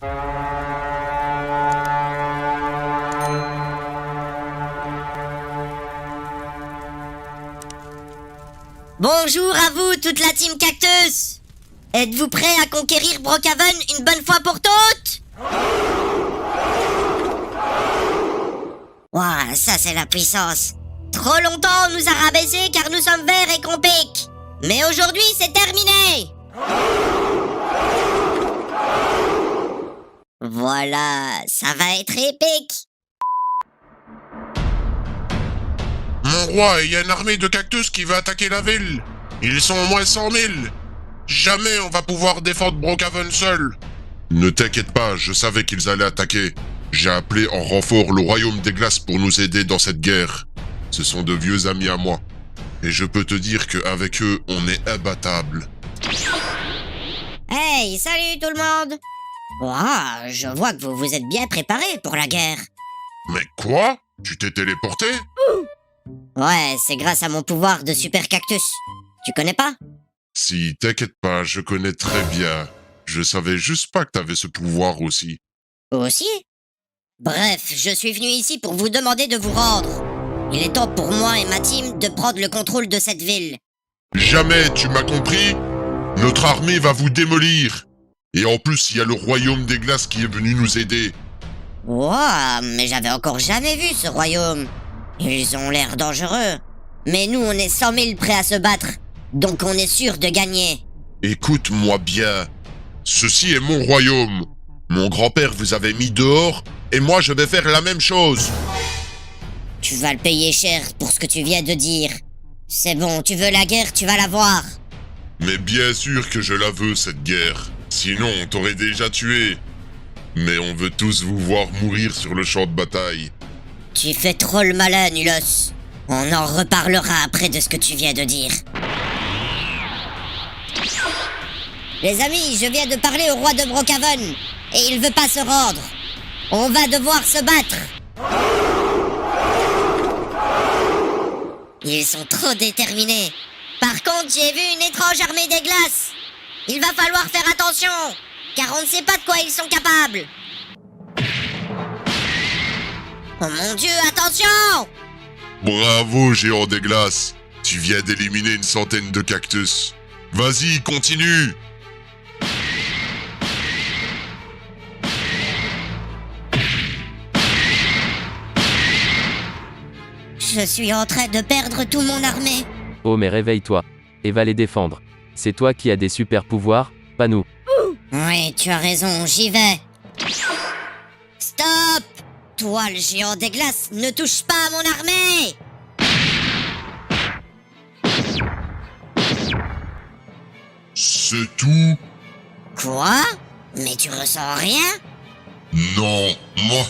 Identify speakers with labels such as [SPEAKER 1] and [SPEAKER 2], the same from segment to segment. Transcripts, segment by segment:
[SPEAKER 1] Bonjour à vous, toute la team Cactus! Êtes-vous prêts à conquérir Brookhaven une bonne fois pour toutes? Ouah, ça c'est la puissance. Trop longtemps on nous a rabaissés car nous sommes verts et qu'on pique. Mais aujourd'hui c'est terminé. Voilà, ça va être épique.
[SPEAKER 2] Mon roi, il y a une armée de cactus qui va attaquer la ville. Ils sont au moins 100 000. Jamais on va pouvoir défendre Brookhaven seul. Ne t'inquiète pas, je savais qu'ils allaient attaquer. J'ai appelé en renfort le Royaume des Glaces pour nous aider dans cette guerre. Ce sont de vieux amis à moi. Et je peux te dire qu'avec eux, on est imbattables.
[SPEAKER 1] Hey, salut tout le monde! Ouah, je vois que vous vous êtes bien préparés pour la guerre.
[SPEAKER 2] Mais quoi? Tu t'es téléporté?
[SPEAKER 1] Ouais, c'est grâce à mon pouvoir de super cactus. Tu connais pas?
[SPEAKER 2] Si, t'inquiète pas, je connais très bien. Je savais juste pas que t'avais ce pouvoir aussi.
[SPEAKER 1] Aussi? Bref, je suis venu ici pour vous demander de vous rendre. Il est temps pour moi et ma team de prendre le contrôle de cette ville.
[SPEAKER 2] Jamais, tu m'as compris? Notre armée va vous démolir. Et en plus, il y a le Royaume des Glaces qui est venu nous aider.
[SPEAKER 1] Ouah, mais j'avais encore jamais vu ce royaume. Ils ont l'air dangereux. Mais nous, on est 100 000 prêts à se battre. Donc on est sûr de gagner.
[SPEAKER 2] Écoute-moi bien. Ceci est mon royaume. Mon grand-père vous avait mis dehors, et moi je vais faire la même chose.
[SPEAKER 1] Tu vas le payer cher pour ce que tu viens de dire. C'est bon, tu veux la guerre, tu vas la voir.
[SPEAKER 2] Mais bien sûr que je la veux, cette guerre. Sinon, on t'aurait déjà tué. Mais on veut tous vous voir mourir sur le champ de bataille.
[SPEAKER 1] Tu fais trop le malin, Nulos. On en reparlera après de ce que tu viens de dire. Les amis, je viens de parler au roi de Brookhaven. Et il veut pas se rendre. On va devoir se battre. Ils sont trop déterminés. Par contre, j'ai vu une étrange armée des glaces. Il va falloir faire attention, car on ne sait pas de quoi ils sont capables. Oh mon Dieu, attention!
[SPEAKER 2] Bravo, géant des glaces. Tu viens d'éliminer une centaine de cactus. Vas-y, continue.
[SPEAKER 1] Je suis en train de perdre toute mon armée.
[SPEAKER 3] Oh mais réveille-toi. Et va les défendre. C'est toi qui as des super pouvoirs, pas nous.
[SPEAKER 1] Oui, tu as raison, j'y vais. Stop! Toi, le géant des glaces, ne touche pas à mon armée!
[SPEAKER 2] C'est tout?
[SPEAKER 1] Quoi? Mais tu ressens rien?
[SPEAKER 2] Non. Moi.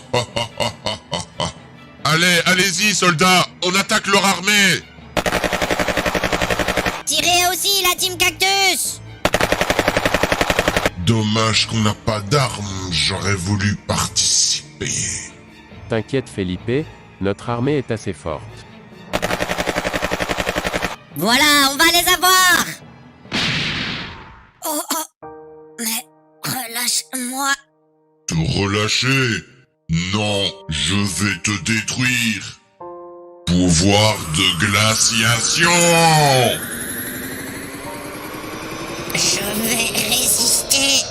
[SPEAKER 2] Allez-y, soldats. On attaque leur armée.
[SPEAKER 1] Tirez aussi, la team Cactus!
[SPEAKER 2] Dommage qu'on n'a pas d'armes. J'aurais voulu participer.
[SPEAKER 3] T'inquiète Felipe, notre armée est assez forte.
[SPEAKER 1] Voilà, on va les avoir! Oh, mais relâche-moi.
[SPEAKER 2] Te relâcher? Non, je vais te détruire. Pouvoir de glaciation!
[SPEAKER 1] Je vais résister.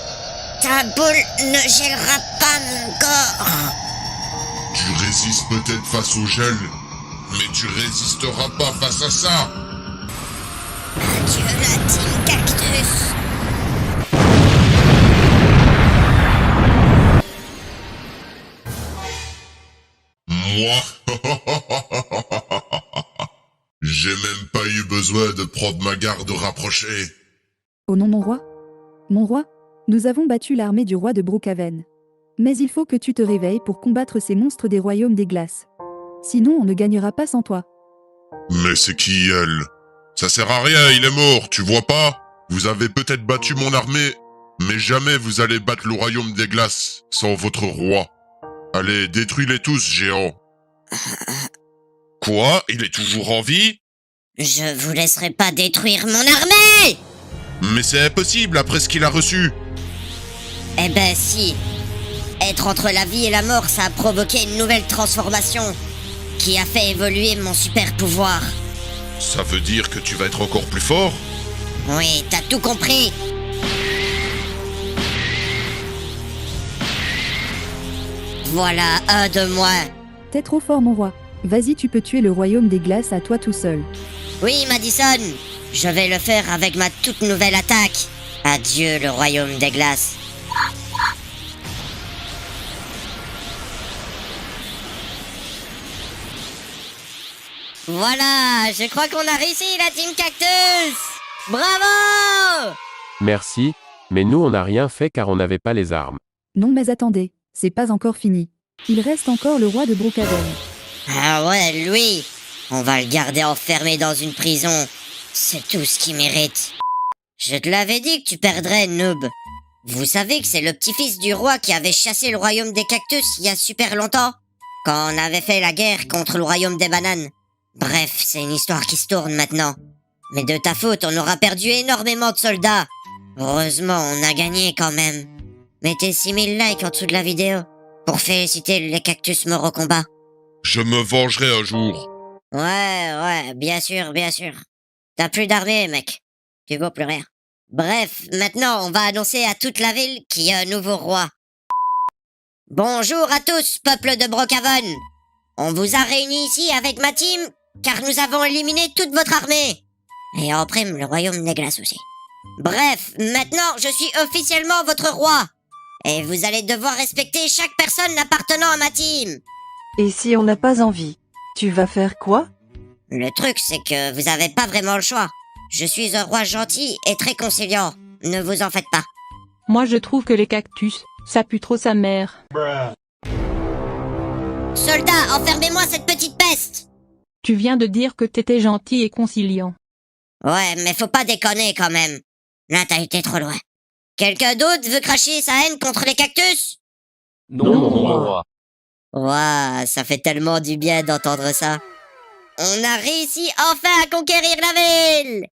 [SPEAKER 1] Ta boule ne gèlera pas mon corps.
[SPEAKER 2] Tu résistes peut-être face au gel, mais tu résisteras pas face à ça.
[SPEAKER 1] Adieu la team Cactus.
[SPEAKER 2] Moi? J'ai même pas eu besoin de prendre ma garde rapprochée.
[SPEAKER 4] Oh non, mon roi? Mon roi, nous avons battu l'armée du roi de Brookhaven. Mais il faut que tu te réveilles pour combattre ces monstres des royaumes des glaces. Sinon, on ne gagnera pas sans toi.
[SPEAKER 2] Mais c'est qui elle? Ça sert à rien, il est mort, tu vois pas? Vous avez peut-être battu mon armée, mais jamais vous allez battre le royaume des glaces sans votre roi. Allez, détruis-les tous, géant. Quoi? Il est toujours en vie?
[SPEAKER 1] Je vous laisserai pas détruire mon armée!
[SPEAKER 2] Mais c'est impossible après ce qu'il a reçu.
[SPEAKER 1] Eh ben si, Être entre la vie et la mort, ça a provoqué une nouvelle transformation qui a fait évoluer mon super pouvoir.
[SPEAKER 2] Ça veut dire que tu vas être encore plus fort?
[SPEAKER 1] Oui, t'as tout compris. Voilà un de moins.
[SPEAKER 4] T'es trop fort, mon roi. Vas-y, tu peux tuer le royaume des glaces à toi tout seul.
[SPEAKER 1] Oui, Madison, je vais le faire avec ma toute nouvelle attaque. Adieu le royaume des glaces. Voilà, je crois qu'on a réussi la Team Cactus. Bravo!
[SPEAKER 3] Merci, mais nous on n'a rien fait car on n'avait pas les armes.
[SPEAKER 4] Non, mais attendez, c'est pas encore fini. Il reste encore le roi de Brookhaven.
[SPEAKER 1] Ah ouais, lui, on va le garder enfermé dans une prison. C'est tout ce qu'il mérite. Je te l'avais dit que tu perdrais, noob. Vous savez que c'est le petit-fils du roi qui avait chassé le royaume des cactus il y a super longtemps, quand on avait fait la guerre contre le royaume des bananes. Bref, c'est une histoire qui se tourne maintenant. Mais de ta faute, on aura perdu énormément de soldats. Heureusement, on a gagné quand même. Mettez 6000 likes en dessous de la vidéo pour féliciter les cactus morts au combat.
[SPEAKER 2] Je me vengerai un jour.
[SPEAKER 1] Ouais, bien sûr, bien sûr. T'as plus d'armée, mec. Tu vaux plus rien. Bref, maintenant, on va annoncer à toute la ville qu'il y a un nouveau roi. Bonjour à tous, peuple de Brookhaven. On vous a réunis ici avec ma team, car nous avons éliminé toute votre armée. Et en prime, le royaume des glaces aussi. Bref, maintenant, je suis officiellement votre roi. Et vous allez devoir respecter chaque personne appartenant à ma team.
[SPEAKER 5] Et si on n'a pas envie, tu vas faire quoi?
[SPEAKER 1] Le truc, c'est que vous avez pas vraiment le choix. Je suis un roi gentil et très conciliant. Ne vous en faites pas.
[SPEAKER 6] Moi je trouve que les cactus, ça pue trop sa mère.
[SPEAKER 1] Soldats, enfermez-moi cette petite peste!
[SPEAKER 6] Tu viens de dire que t'étais gentil et conciliant.
[SPEAKER 1] Ouais, mais faut pas déconner quand même. Là, t'as été trop loin. Quelqu'un d'autre veut cracher sa haine contre les cactus?
[SPEAKER 3] Non, mon roi.
[SPEAKER 1] Ouah, ça fait tellement du bien d'entendre ça. On a réussi enfin à conquérir la ville!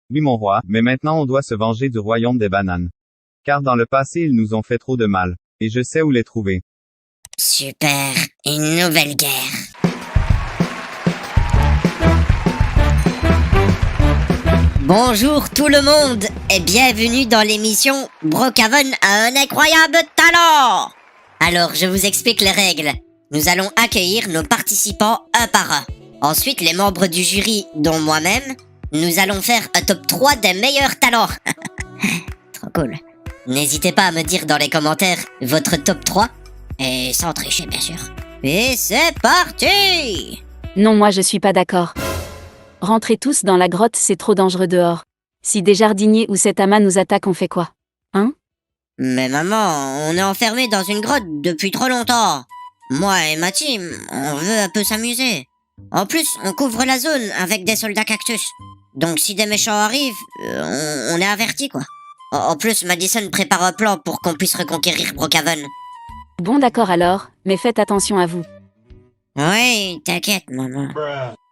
[SPEAKER 7] Oui mon roi, mais maintenant on doit se venger du royaume des bananes. Car dans le passé ils nous ont fait trop de mal, et je sais où les trouver.
[SPEAKER 1] Super, une nouvelle guerre. Bonjour tout le monde et bienvenue dans l'émission Brookhaven a un incroyable talent. Alors je vous explique les règles. Nous allons accueillir nos participants un par un. Ensuite les membres du jury, dont moi-même, nous allons faire un top 3 des meilleurs talents. Trop cool. N'hésitez pas à me dire dans les commentaires votre top 3. Et sans tricher, bien sûr. Et c'est parti!
[SPEAKER 8] Non, moi je suis pas d'accord. Rentrez tous dans la grotte, c'est trop dangereux dehors. Si des jardiniers ou cet amas nous attaquent, on fait quoi? Hein?
[SPEAKER 1] Mais maman, on est enfermé dans une grotte depuis trop longtemps. Moi et ma team, on veut un peu s'amuser. En plus, on couvre la zone avec des soldats cactus. Donc si des méchants arrivent, on est avertis, quoi. En plus, Madison prépare un plan pour qu'on puisse reconquérir Brookhaven.
[SPEAKER 8] Bon d'accord alors, mais faites attention à vous.
[SPEAKER 1] Oui, t'inquiète, maman.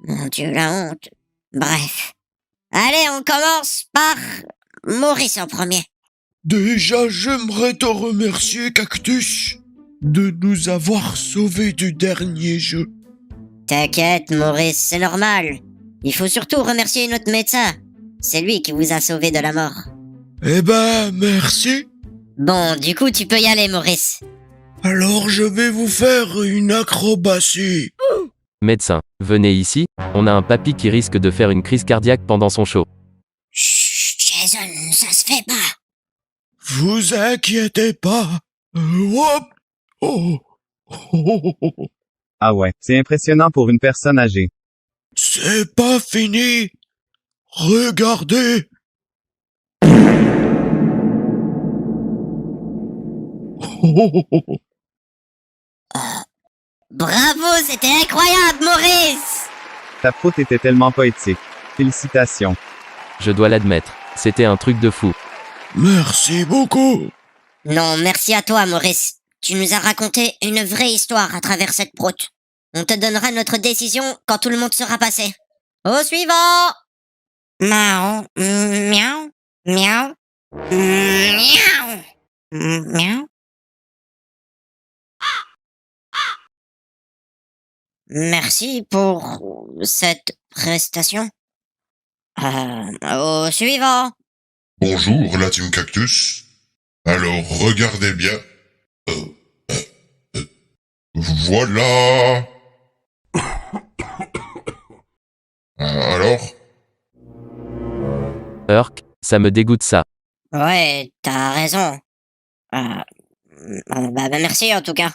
[SPEAKER 1] Mon Dieu, la honte. Bref. Allez, on commence par Maurice en premier.
[SPEAKER 9] Déjà, j'aimerais te remercier, Cactus, de nous avoir sauvés du dernier jeu.
[SPEAKER 1] T'inquiète, Maurice, c'est normal. Il faut surtout remercier notre médecin. C'est lui qui vous a sauvé de la mort.
[SPEAKER 9] Eh ben, merci.
[SPEAKER 1] Bon, du coup, tu peux y aller, Maurice.
[SPEAKER 9] Alors, je vais vous faire une acrobatie.
[SPEAKER 3] Médecin, venez ici, on a un papy qui risque de faire une crise cardiaque pendant son show.
[SPEAKER 1] Chut, Jason, ça se fait pas.
[SPEAKER 9] Vous inquiétez pas. Hop. Oh. Oh.
[SPEAKER 7] Ah ouais, c'est impressionnant pour une personne âgée.
[SPEAKER 9] C'est pas fini. Regardez. Oh.
[SPEAKER 1] Bravo, c'était incroyable, Maurice.
[SPEAKER 7] Ta faute était tellement poétique. Félicitations.
[SPEAKER 3] Je dois l'admettre, c'était un truc de fou.
[SPEAKER 9] Merci beaucoup.
[SPEAKER 1] Non, merci à toi, Maurice. Tu nous as raconté une vraie histoire à travers cette proute. On te donnera notre décision quand tout le monde sera passé. Au suivant. Miaou, miaou, miaou, miaou, miaou. Merci pour cette prestation. Au suivant.
[SPEAKER 2] Bonjour, la team Cactus. Alors, regardez bien. Voilà. Alors?
[SPEAKER 3] Urk, ça me dégoûte ça.
[SPEAKER 1] Ouais, t'as raison. Merci en tout cas.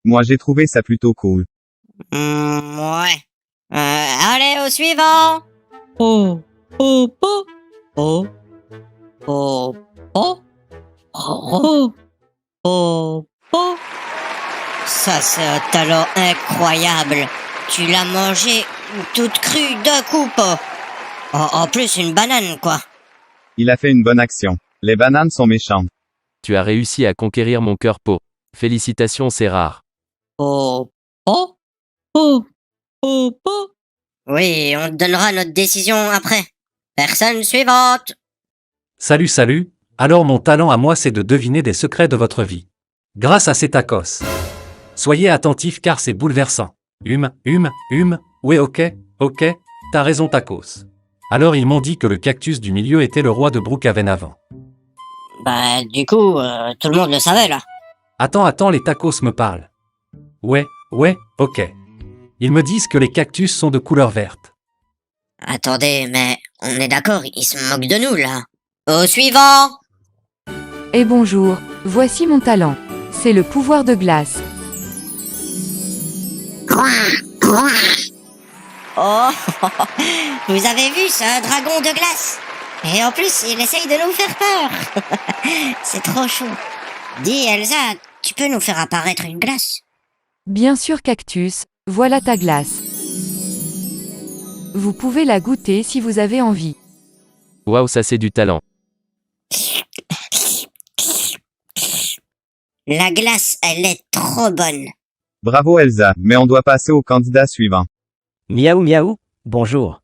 [SPEAKER 7] Moi j'ai trouvé ça plutôt cool.
[SPEAKER 1] Ouais. Allez, au suivant.
[SPEAKER 6] Oh, oh, oh, oh, oh, oh, oh, oh, oh.
[SPEAKER 1] Ça, c'est un talent incroyable. Tu l'as mangé toute crue d'un coup, pas. En plus, une banane, quoi.
[SPEAKER 7] Il a fait une bonne action. Les bananes sont méchantes.
[SPEAKER 3] Tu as réussi à conquérir mon cœur pot. Félicitations, c'est rare.
[SPEAKER 6] Oh, oh, oh, oh, oh.
[SPEAKER 1] Oui, on te donnera notre décision après. Personne suivante.
[SPEAKER 10] Salut, salut. Alors mon talent à moi c'est de deviner des secrets de votre vie. Grâce à ces tacos. Soyez attentifs car c'est bouleversant. Ouais ok, t'as raison tacos. Alors ils m'ont dit que le cactus du milieu était le roi de Brookhaven avant.
[SPEAKER 1] Bah, du coup, tout le monde le savait, là.
[SPEAKER 10] Attends, les tacos me parlent. Ouais, ok. Ils me disent que les cactus sont de couleur verte.
[SPEAKER 1] Attendez, mais on est d'accord, ils se moquent de nous, là. Au suivant.
[SPEAKER 11] Et bonjour, voici mon talent. C'est le pouvoir de glace.
[SPEAKER 1] Oh, vous avez vu ce dragon de glace? Et en plus, il essaye de nous faire peur. C'est trop chaud. Dis, Elsa, tu peux nous faire apparaître une glace?
[SPEAKER 11] Bien sûr cactus, voilà ta glace. Vous pouvez la goûter si vous avez envie.
[SPEAKER 3] Waouh, ça c'est du talent.
[SPEAKER 1] La glace, elle est trop bonne.
[SPEAKER 7] Bravo Elsa, mais on doit passer au candidat suivant.
[SPEAKER 12] Miaou miaou, bonjour.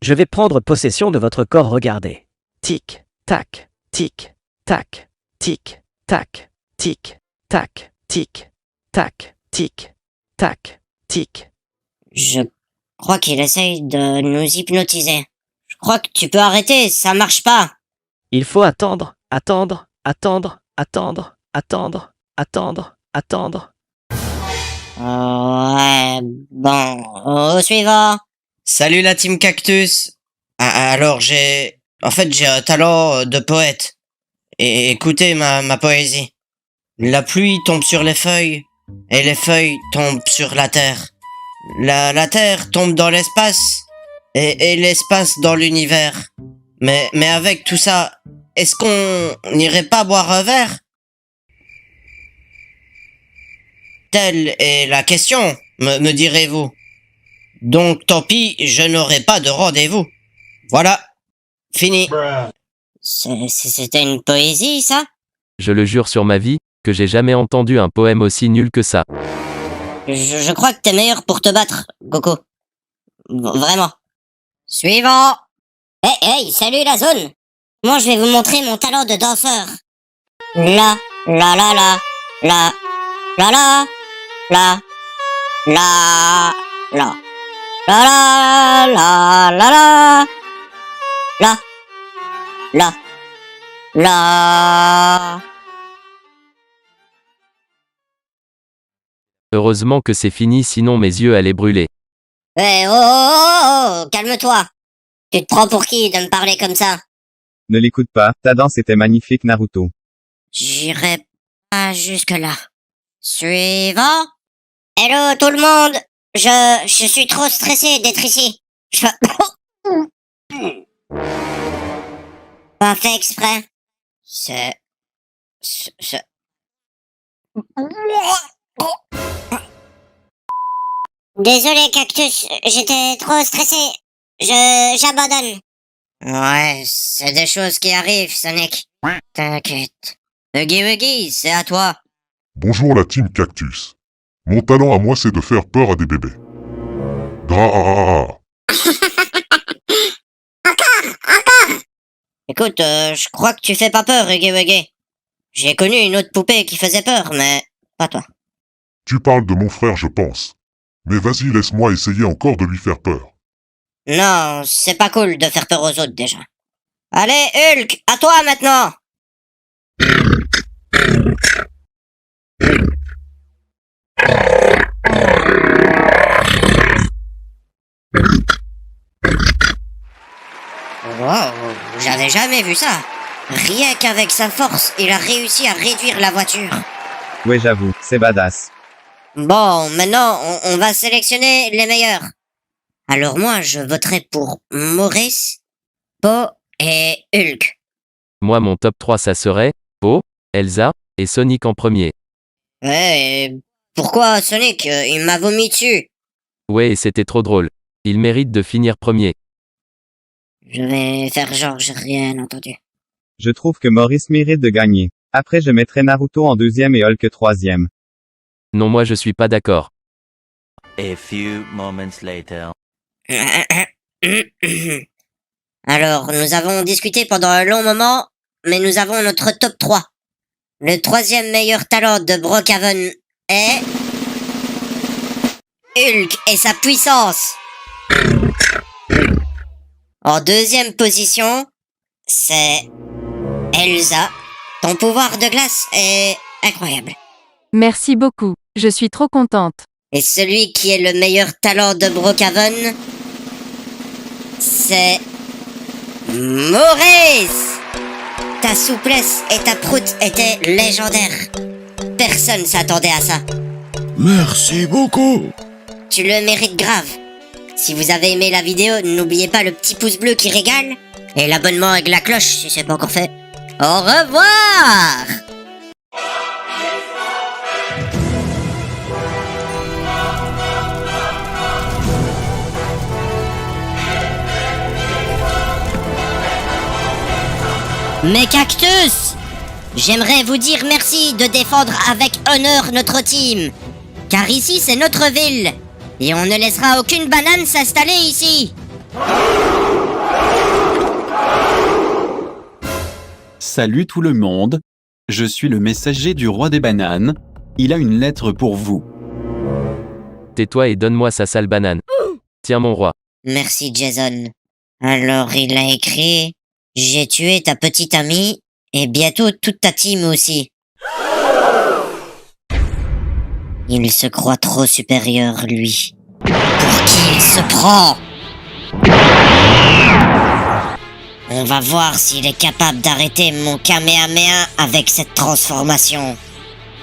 [SPEAKER 12] Je vais prendre possession de votre corps, regardez. Tic, tac, tic, tac, tic, tac, tic, tac, tic, tac, tic, tac, tic.
[SPEAKER 1] Je crois qu'il essaye de nous hypnotiser. Je crois que tu peux arrêter, ça marche pas.
[SPEAKER 12] Il faut attendre.
[SPEAKER 1] Ouais, bon, au suivant.
[SPEAKER 13] Salut la team Cactus. Alors j'ai un talent de poète. Et écoutez ma poésie. La pluie tombe sur les feuilles et les feuilles tombent sur la terre. La terre tombe dans l'espace et l'espace dans l'univers. Mais avec tout ça, est-ce qu'on n'irait pas boire un verre? Telle est la question, me direz-vous. Donc tant pis, je n'aurai pas de rendez-vous. Voilà, fini.
[SPEAKER 1] C'était une poésie, ça?
[SPEAKER 3] Je le jure sur ma vie, que j'ai jamais entendu un poème aussi nul que ça.
[SPEAKER 1] Je crois que t'es meilleur pour te battre, Coco. Vraiment. Suivant. Hey, salut la zone. Moi, je vais vous montrer mon talent de danseur. La, la, la, la, la, la, la, la, la, la, la, la, la, la, la, la, la.
[SPEAKER 3] Heureusement que c'est fini, sinon mes yeux allaient brûler.
[SPEAKER 1] Calme-toi. Tu te prends pour qui de me parler comme ça?
[SPEAKER 7] Ne l'écoute pas, ta danse était magnifique Naruto.
[SPEAKER 1] J'irai pas jusque-là. Suivant. Hello tout le monde. Je suis trop stressé d'être ici. Pas fait exprès. Désolé Cactus, j'étais trop stressé. J'abandonne. Ouais, c'est des choses qui arrivent, Sonic. T'inquiète. Huggy Wuggy, c'est à toi.
[SPEAKER 2] Bonjour la team Cactus. Mon talent à moi c'est de faire peur à des bébés.
[SPEAKER 1] Écoute, je crois que tu fais pas peur, Huggy Wuggy. J'ai connu une autre poupée qui faisait peur, mais pas toi.
[SPEAKER 2] Tu parles de mon frère je pense. Mais vas-y, laisse-moi essayer encore de lui faire peur.
[SPEAKER 1] Non, c'est pas cool de faire peur aux autres déjà. Allez, Hulk, à toi maintenant! Wow, j'avais jamais vu ça. Rien qu'avec sa force, il a réussi à réduire la voiture.
[SPEAKER 7] Ouais, j'avoue, c'est badass.
[SPEAKER 1] Bon, maintenant, on va sélectionner les meilleurs. Alors moi, je voterai pour Maurice, Po et Hulk.
[SPEAKER 3] Moi, mon top 3, ça serait Po, Elsa et Sonic en premier.
[SPEAKER 1] Ouais, et pourquoi Sonic? Il m'a vomi dessus.
[SPEAKER 3] Ouais, et c'était trop drôle. Il mérite de finir premier.
[SPEAKER 1] Je vais faire genre j'ai rien entendu.
[SPEAKER 7] Je trouve que Maurice mérite de gagner. Après, je mettrai Naruto en deuxième et Hulk troisième.
[SPEAKER 3] Non, moi je suis pas d'accord.
[SPEAKER 14] A few moments later.
[SPEAKER 1] Alors, nous avons discuté pendant un long moment, mais nous avons notre top 3. Le troisième meilleur talent de Brookhaven est... Hulk et sa puissance. En deuxième position, c'est... Elsa. Ton pouvoir de glace est incroyable.
[SPEAKER 11] Merci beaucoup, je suis trop contente.
[SPEAKER 1] Et celui qui est le meilleur talent de Brookhaven, c'est... Maurice! Ta souplesse et ta proute étaient légendaires. Personne s'attendait à ça.
[SPEAKER 9] Merci beaucoup.
[SPEAKER 1] Tu le mérites grave. Si vous avez aimé la vidéo, n'oubliez pas le petit pouce bleu qui régale et l'abonnement avec la cloche si c'est pas encore fait. Au revoir! Mes cactus! J'aimerais vous dire merci de défendre avec honneur notre team. Car ici c'est notre ville. Et on ne laissera aucune banane s'installer ici.
[SPEAKER 15] Salut tout le monde. Je suis le messager du roi des bananes. Il a une lettre pour vous.
[SPEAKER 3] Tais-toi et donne-moi sa sale banane. Tiens mon roi.
[SPEAKER 1] Merci Jason. Alors il a écrit... J'ai tué ta petite amie, et bientôt toute ta team aussi. Il se croit trop supérieur, lui. Pour qui il se prend? On va voir s'il est capable d'arrêter mon Kamehameha avec cette transformation.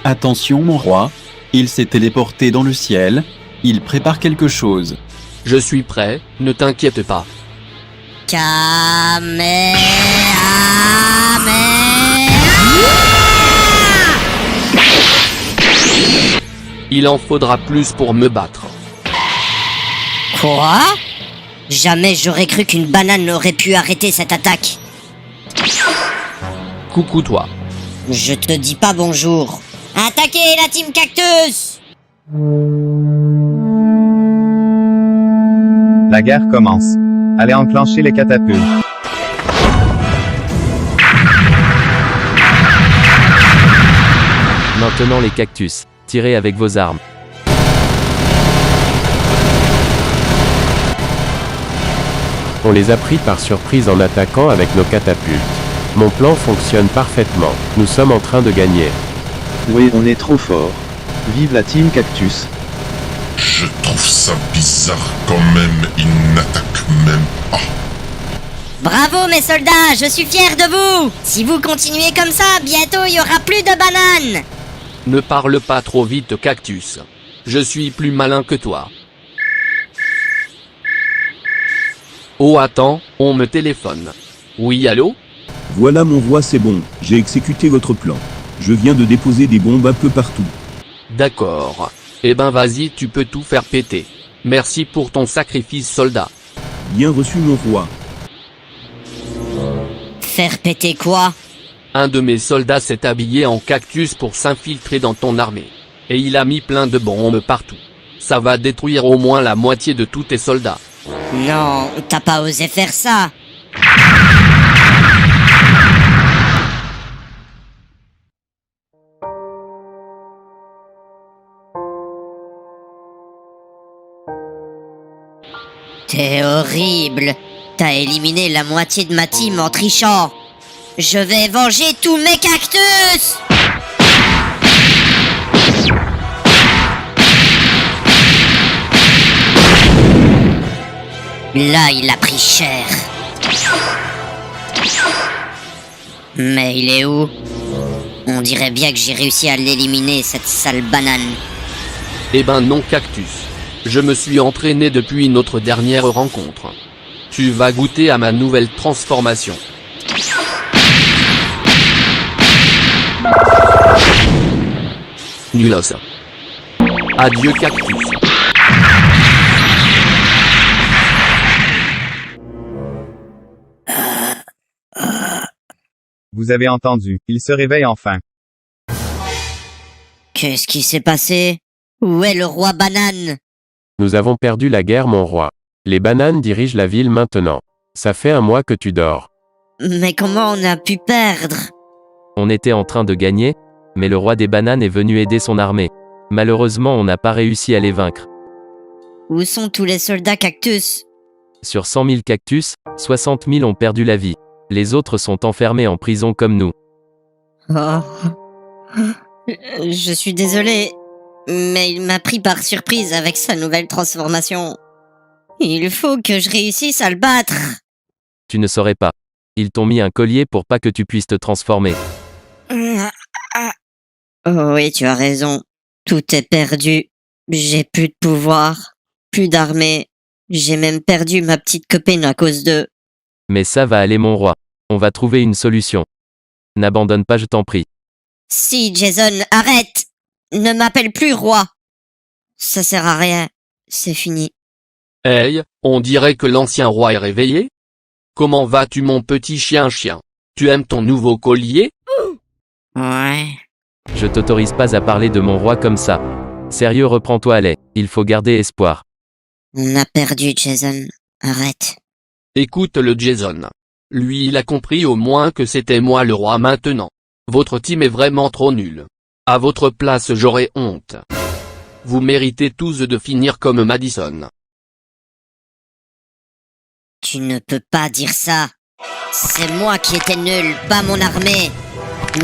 [SPEAKER 15] Attention mon roi, il s'est téléporté dans le ciel, il prépare quelque chose.
[SPEAKER 16] Je suis prêt, ne t'inquiète pas.
[SPEAKER 1] Kamehameha.
[SPEAKER 16] Il en faudra plus pour me battre.
[SPEAKER 1] Quoi? Jamais j'aurais cru qu'une banane aurait pu arrêter cette attaque.
[SPEAKER 16] Coucou toi.
[SPEAKER 1] Je te dis pas bonjour. Attaquez la team Cactus!
[SPEAKER 7] La guerre commence. Allez enclencher les catapultes.
[SPEAKER 3] Maintenant les cactus. Tirez avec vos armes.
[SPEAKER 17] On les a pris par surprise en attaquant avec nos catapultes. Mon plan fonctionne parfaitement. Nous sommes en train de gagner.
[SPEAKER 18] Oui, on est trop fort. Vive la team Cactus.
[SPEAKER 2] Je trouve ça bizarre quand même, ils n'attaquent même pas.
[SPEAKER 1] Bravo mes soldats, je suis fier de vous. Si vous continuez comme ça, bientôt il y aura plus de bananes.
[SPEAKER 16] Ne parle pas trop vite, Cactus. Je suis plus malin que toi. Oh attends, on me téléphone. Oui, allô?
[SPEAKER 19] Voilà mon roi, c'est bon, j'ai exécuté votre plan. Je viens de déposer des bombes un peu partout.
[SPEAKER 16] D'accord. Eh ben vas-y, tu peux tout faire péter. Merci pour ton sacrifice, soldat.
[SPEAKER 19] Bien reçu mon roi.
[SPEAKER 1] Faire péter quoi?
[SPEAKER 16] Un de mes soldats s'est habillé en cactus pour s'infiltrer dans ton armée. Et il a mis plein de bombes partout. Ça va détruire au moins la moitié de tous tes soldats.
[SPEAKER 1] Non, t'as pas osé faire ça. T'es horrible. T'as éliminé la moitié de ma team en trichant. Je vais venger tous mes cactus! Là, il a pris cher. Mais il est où? On dirait bien que j'ai réussi à l'éliminer, cette sale banane.
[SPEAKER 16] Eh ben non Cactus. Je me suis entraîné depuis notre dernière rencontre. Tu vas goûter à ma nouvelle transformation. Nulos. Adieu Cactus.
[SPEAKER 7] Vous avez entendu, il se réveille enfin.
[SPEAKER 1] Qu'est-ce qui s'est passé? Où est le roi banane?
[SPEAKER 17] Nous avons perdu la guerre, mon roi. Les bananes dirigent la ville maintenant. Ça fait 1 mois que tu dors.
[SPEAKER 1] Mais comment on a pu perdre?
[SPEAKER 3] On était en train de gagner, mais le roi des bananes est venu aider son armée. Malheureusement, on n'a pas réussi à les vaincre.
[SPEAKER 1] Où sont tous les soldats cactus?
[SPEAKER 3] Sur 100 000 cactus, 60 000 ont perdu la vie. Les autres sont enfermés en prison comme nous.
[SPEAKER 1] Oh. Je suis désolé, mais il m'a pris par surprise avec sa nouvelle transformation. Il faut que je réussisse à le battre.
[SPEAKER 3] Tu ne saurais pas. Ils t'ont mis un collier pour pas que tu puisses te transformer.
[SPEAKER 1] Oh oui, tu as raison. Tout est perdu. J'ai plus de pouvoir, plus d'armée. J'ai même perdu ma petite copine à cause d'eux.
[SPEAKER 3] Mais ça va aller, mon roi. On va trouver une solution. N'abandonne pas, je t'en prie.
[SPEAKER 1] Si, Jason, arrête! Ne m'appelle plus roi. Ça sert à rien. C'est fini.
[SPEAKER 16] Hey, on dirait que l'ancien roi est réveillé. Comment vas-tu mon petit chien? Tu aimes ton nouveau collier?
[SPEAKER 1] Ouais.
[SPEAKER 3] Je t'autorise pas à parler de mon roi comme ça. Sérieux, reprends-toi à lait. Il faut garder espoir.
[SPEAKER 1] On a perdu, Jason. Arrête.
[SPEAKER 16] Écoute le Jason. Lui il a compris au moins que c'était moi le roi maintenant. Votre team est vraiment trop nul. À votre place j'aurais honte. Vous méritez tous de finir comme Madison.
[SPEAKER 1] Tu ne peux pas dire ça. C'est moi qui étais nul, pas mon armée.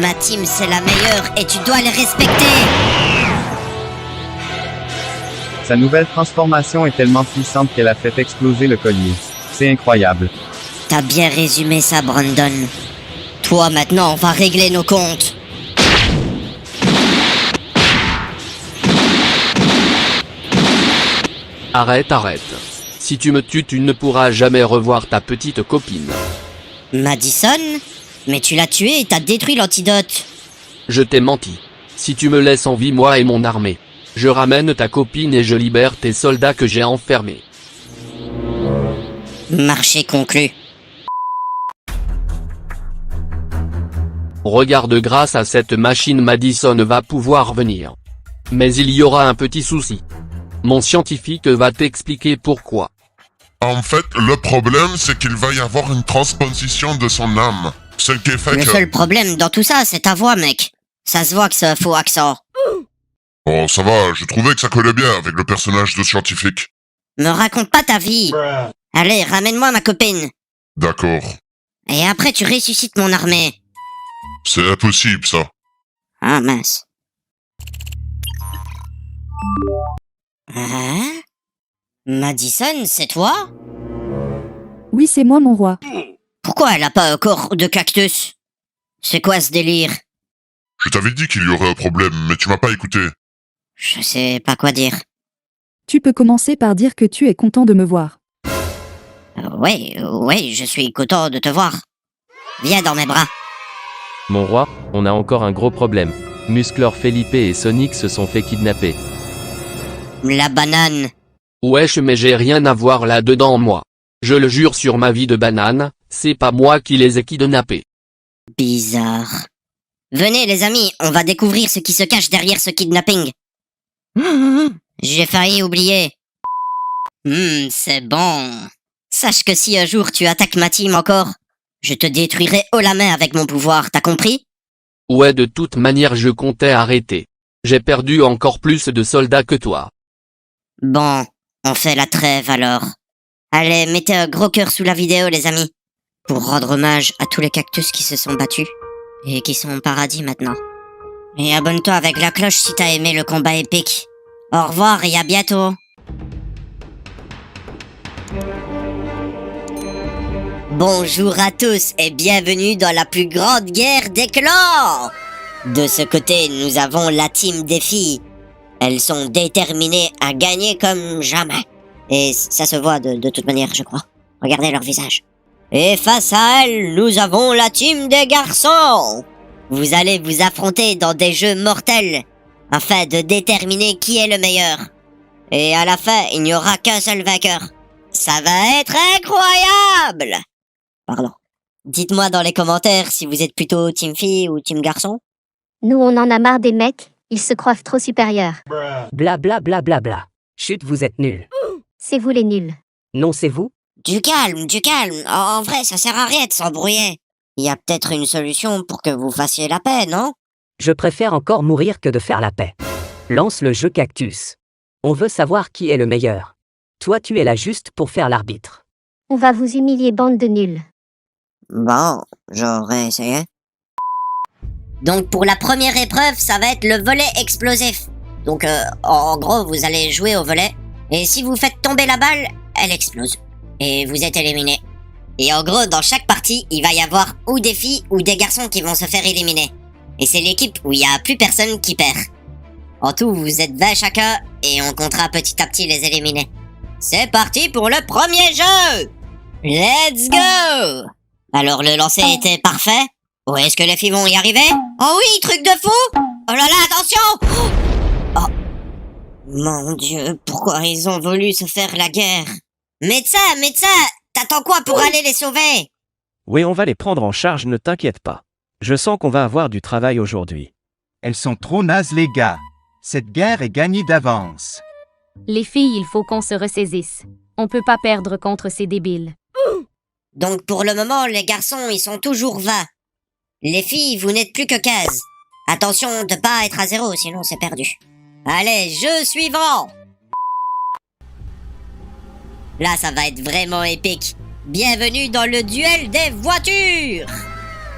[SPEAKER 1] Ma team c'est la meilleure et tu dois les respecter.
[SPEAKER 7] Sa nouvelle transformation est tellement puissante qu'elle a fait exploser le collier. C'est incroyable.
[SPEAKER 1] T'as bien résumé ça, Brandon. Toi maintenant, on va régler nos comptes.
[SPEAKER 16] Arrête. Si tu me tues, tu ne pourras jamais revoir ta petite copine.
[SPEAKER 1] Madison? Mais tu l'as tué et t'as détruit l'antidote.
[SPEAKER 16] Je t'ai menti. Si tu me laisses en vie moi et mon armée, je ramène ta copine et je libère tes soldats que j'ai enfermés.
[SPEAKER 1] Marché conclu.
[SPEAKER 16] Regarde, grâce à cette machine Madison va pouvoir venir. Mais il y aura un petit souci. Mon scientifique va t'expliquer pourquoi.
[SPEAKER 2] En fait, le problème, c'est qu'il va y avoir une transposition de son âme. Ce qui fait
[SPEAKER 1] Le
[SPEAKER 2] que...
[SPEAKER 1] seul problème dans tout ça, c'est ta voix, mec. Ça se voit que c'est un faux accent.
[SPEAKER 2] Oh, ça va, je trouvais que ça collait bien avec le personnage de scientifique.
[SPEAKER 1] Me raconte pas ta vie. Allez, ramène-moi ma copine.
[SPEAKER 2] D'accord.
[SPEAKER 1] Et après, tu ressuscites mon armée.
[SPEAKER 2] C'est impossible, ça.
[SPEAKER 1] Ah, mince. Hein? Madison, c'est toi?
[SPEAKER 4] Oui, c'est moi, mon roi.
[SPEAKER 1] Pourquoi elle a pas un corps de cactus? C'est quoi ce délire?
[SPEAKER 2] Je t'avais dit qu'il y aurait un problème, mais tu m'as pas écouté.
[SPEAKER 1] Je sais pas quoi dire.
[SPEAKER 4] Tu peux commencer par dire que tu es content de me voir.
[SPEAKER 1] Ouais, je suis content de te voir. Viens dans mes bras.
[SPEAKER 3] Mon roi, on a encore un gros problème. Musclor, Felipe et Sonic se sont fait kidnapper.
[SPEAKER 1] La banane.
[SPEAKER 16] Wesh, mais j'ai rien à voir là-dedans moi. Je le jure sur ma vie de banane, c'est pas moi qui les ai kidnappés.
[SPEAKER 1] Bizarre. Venez les amis, on va découvrir ce qui se cache derrière ce kidnapping. J'ai failli oublier. C'est bon. Sache que si un jour tu attaques ma team encore, je te détruirai haut la main avec mon pouvoir, t'as compris?
[SPEAKER 16] Ouais, de toute manière je comptais arrêter. J'ai perdu encore plus de soldats que toi.
[SPEAKER 1] Bon, on fait la trêve alors. Allez, mettez un gros cœur sous la vidéo, les amis, pour rendre hommage à tous les cactus qui se sont battus et qui sont au paradis maintenant. Et abonne-toi avec la cloche si t'as aimé le combat épique. Au revoir et à bientôt. Bonjour à tous et bienvenue dans la plus grande guerre des clans. De ce côté, nous avons la team des filles. Elles sont déterminées à gagner comme jamais. Et ça se voit de toute manière, je crois. Regardez leur visage. Et face à elles, nous avons la team des garçons. Vous allez vous affronter dans des jeux mortels afin de déterminer qui est le meilleur. Et à la fin, il n'y aura qu'un seul vainqueur. Ça va être incroyable! Pardon. Dites-moi dans les commentaires si vous êtes plutôt team fille ou team garçon.
[SPEAKER 20] Nous on en a marre des mecs, ils se croient trop supérieurs.
[SPEAKER 12] Bla bla bla bla bla. Chut, vous êtes nuls.
[SPEAKER 20] C'est vous les nuls.
[SPEAKER 12] Non, c'est vous?
[SPEAKER 1] Du calme, du calme. En vrai, ça sert à rien de s'embrouiller. Il y a peut-être une solution pour que vous fassiez la paix, non?
[SPEAKER 12] Je préfère encore mourir que de faire la paix. Lance le jeu Cactus. On veut savoir qui est le meilleur. Toi, tu es là juste pour faire l'arbitre.
[SPEAKER 20] On va vous humilier, bande de nuls.
[SPEAKER 1] Bon, j'aurais essayé. Donc pour la première épreuve, ça va être le volet explosif. Donc en gros, vous allez jouer au volet. Et si vous faites tomber la balle, elle explose. Et vous êtes éliminé. Et en gros, dans chaque partie, il va y avoir ou des filles ou des garçons qui vont se faire éliminer. Et c'est l'équipe où il n'y a plus personne qui perd. En tout, vous êtes 20 chacun et on comptera petit à petit les éliminer. C'est parti pour le premier jeu! Let's go! Alors le lancer était parfait. Ou est-ce que les filles vont y arriver? Oh oui, truc de fou! Oh là là, attention! Oh! Mon Dieu, pourquoi ils ont voulu se faire la guerre? Médecin, t'attends quoi pour aller les sauver?
[SPEAKER 12] Oui, on va les prendre en charge, ne t'inquiète pas. Je sens qu'on va avoir du travail aujourd'hui.
[SPEAKER 21] Elles sont trop nazes les gars. Cette guerre est gagnée d'avance.
[SPEAKER 22] Les filles, il faut qu'on se ressaisisse. On peut pas perdre contre ces débiles.
[SPEAKER 1] Donc pour le moment, les garçons, ils sont toujours 20. Les filles, vous n'êtes plus que 15. Attention de pas être à 0, sinon c'est perdu. Allez, jeu suivant! Là, ça va être vraiment épique. Bienvenue dans le duel des voitures!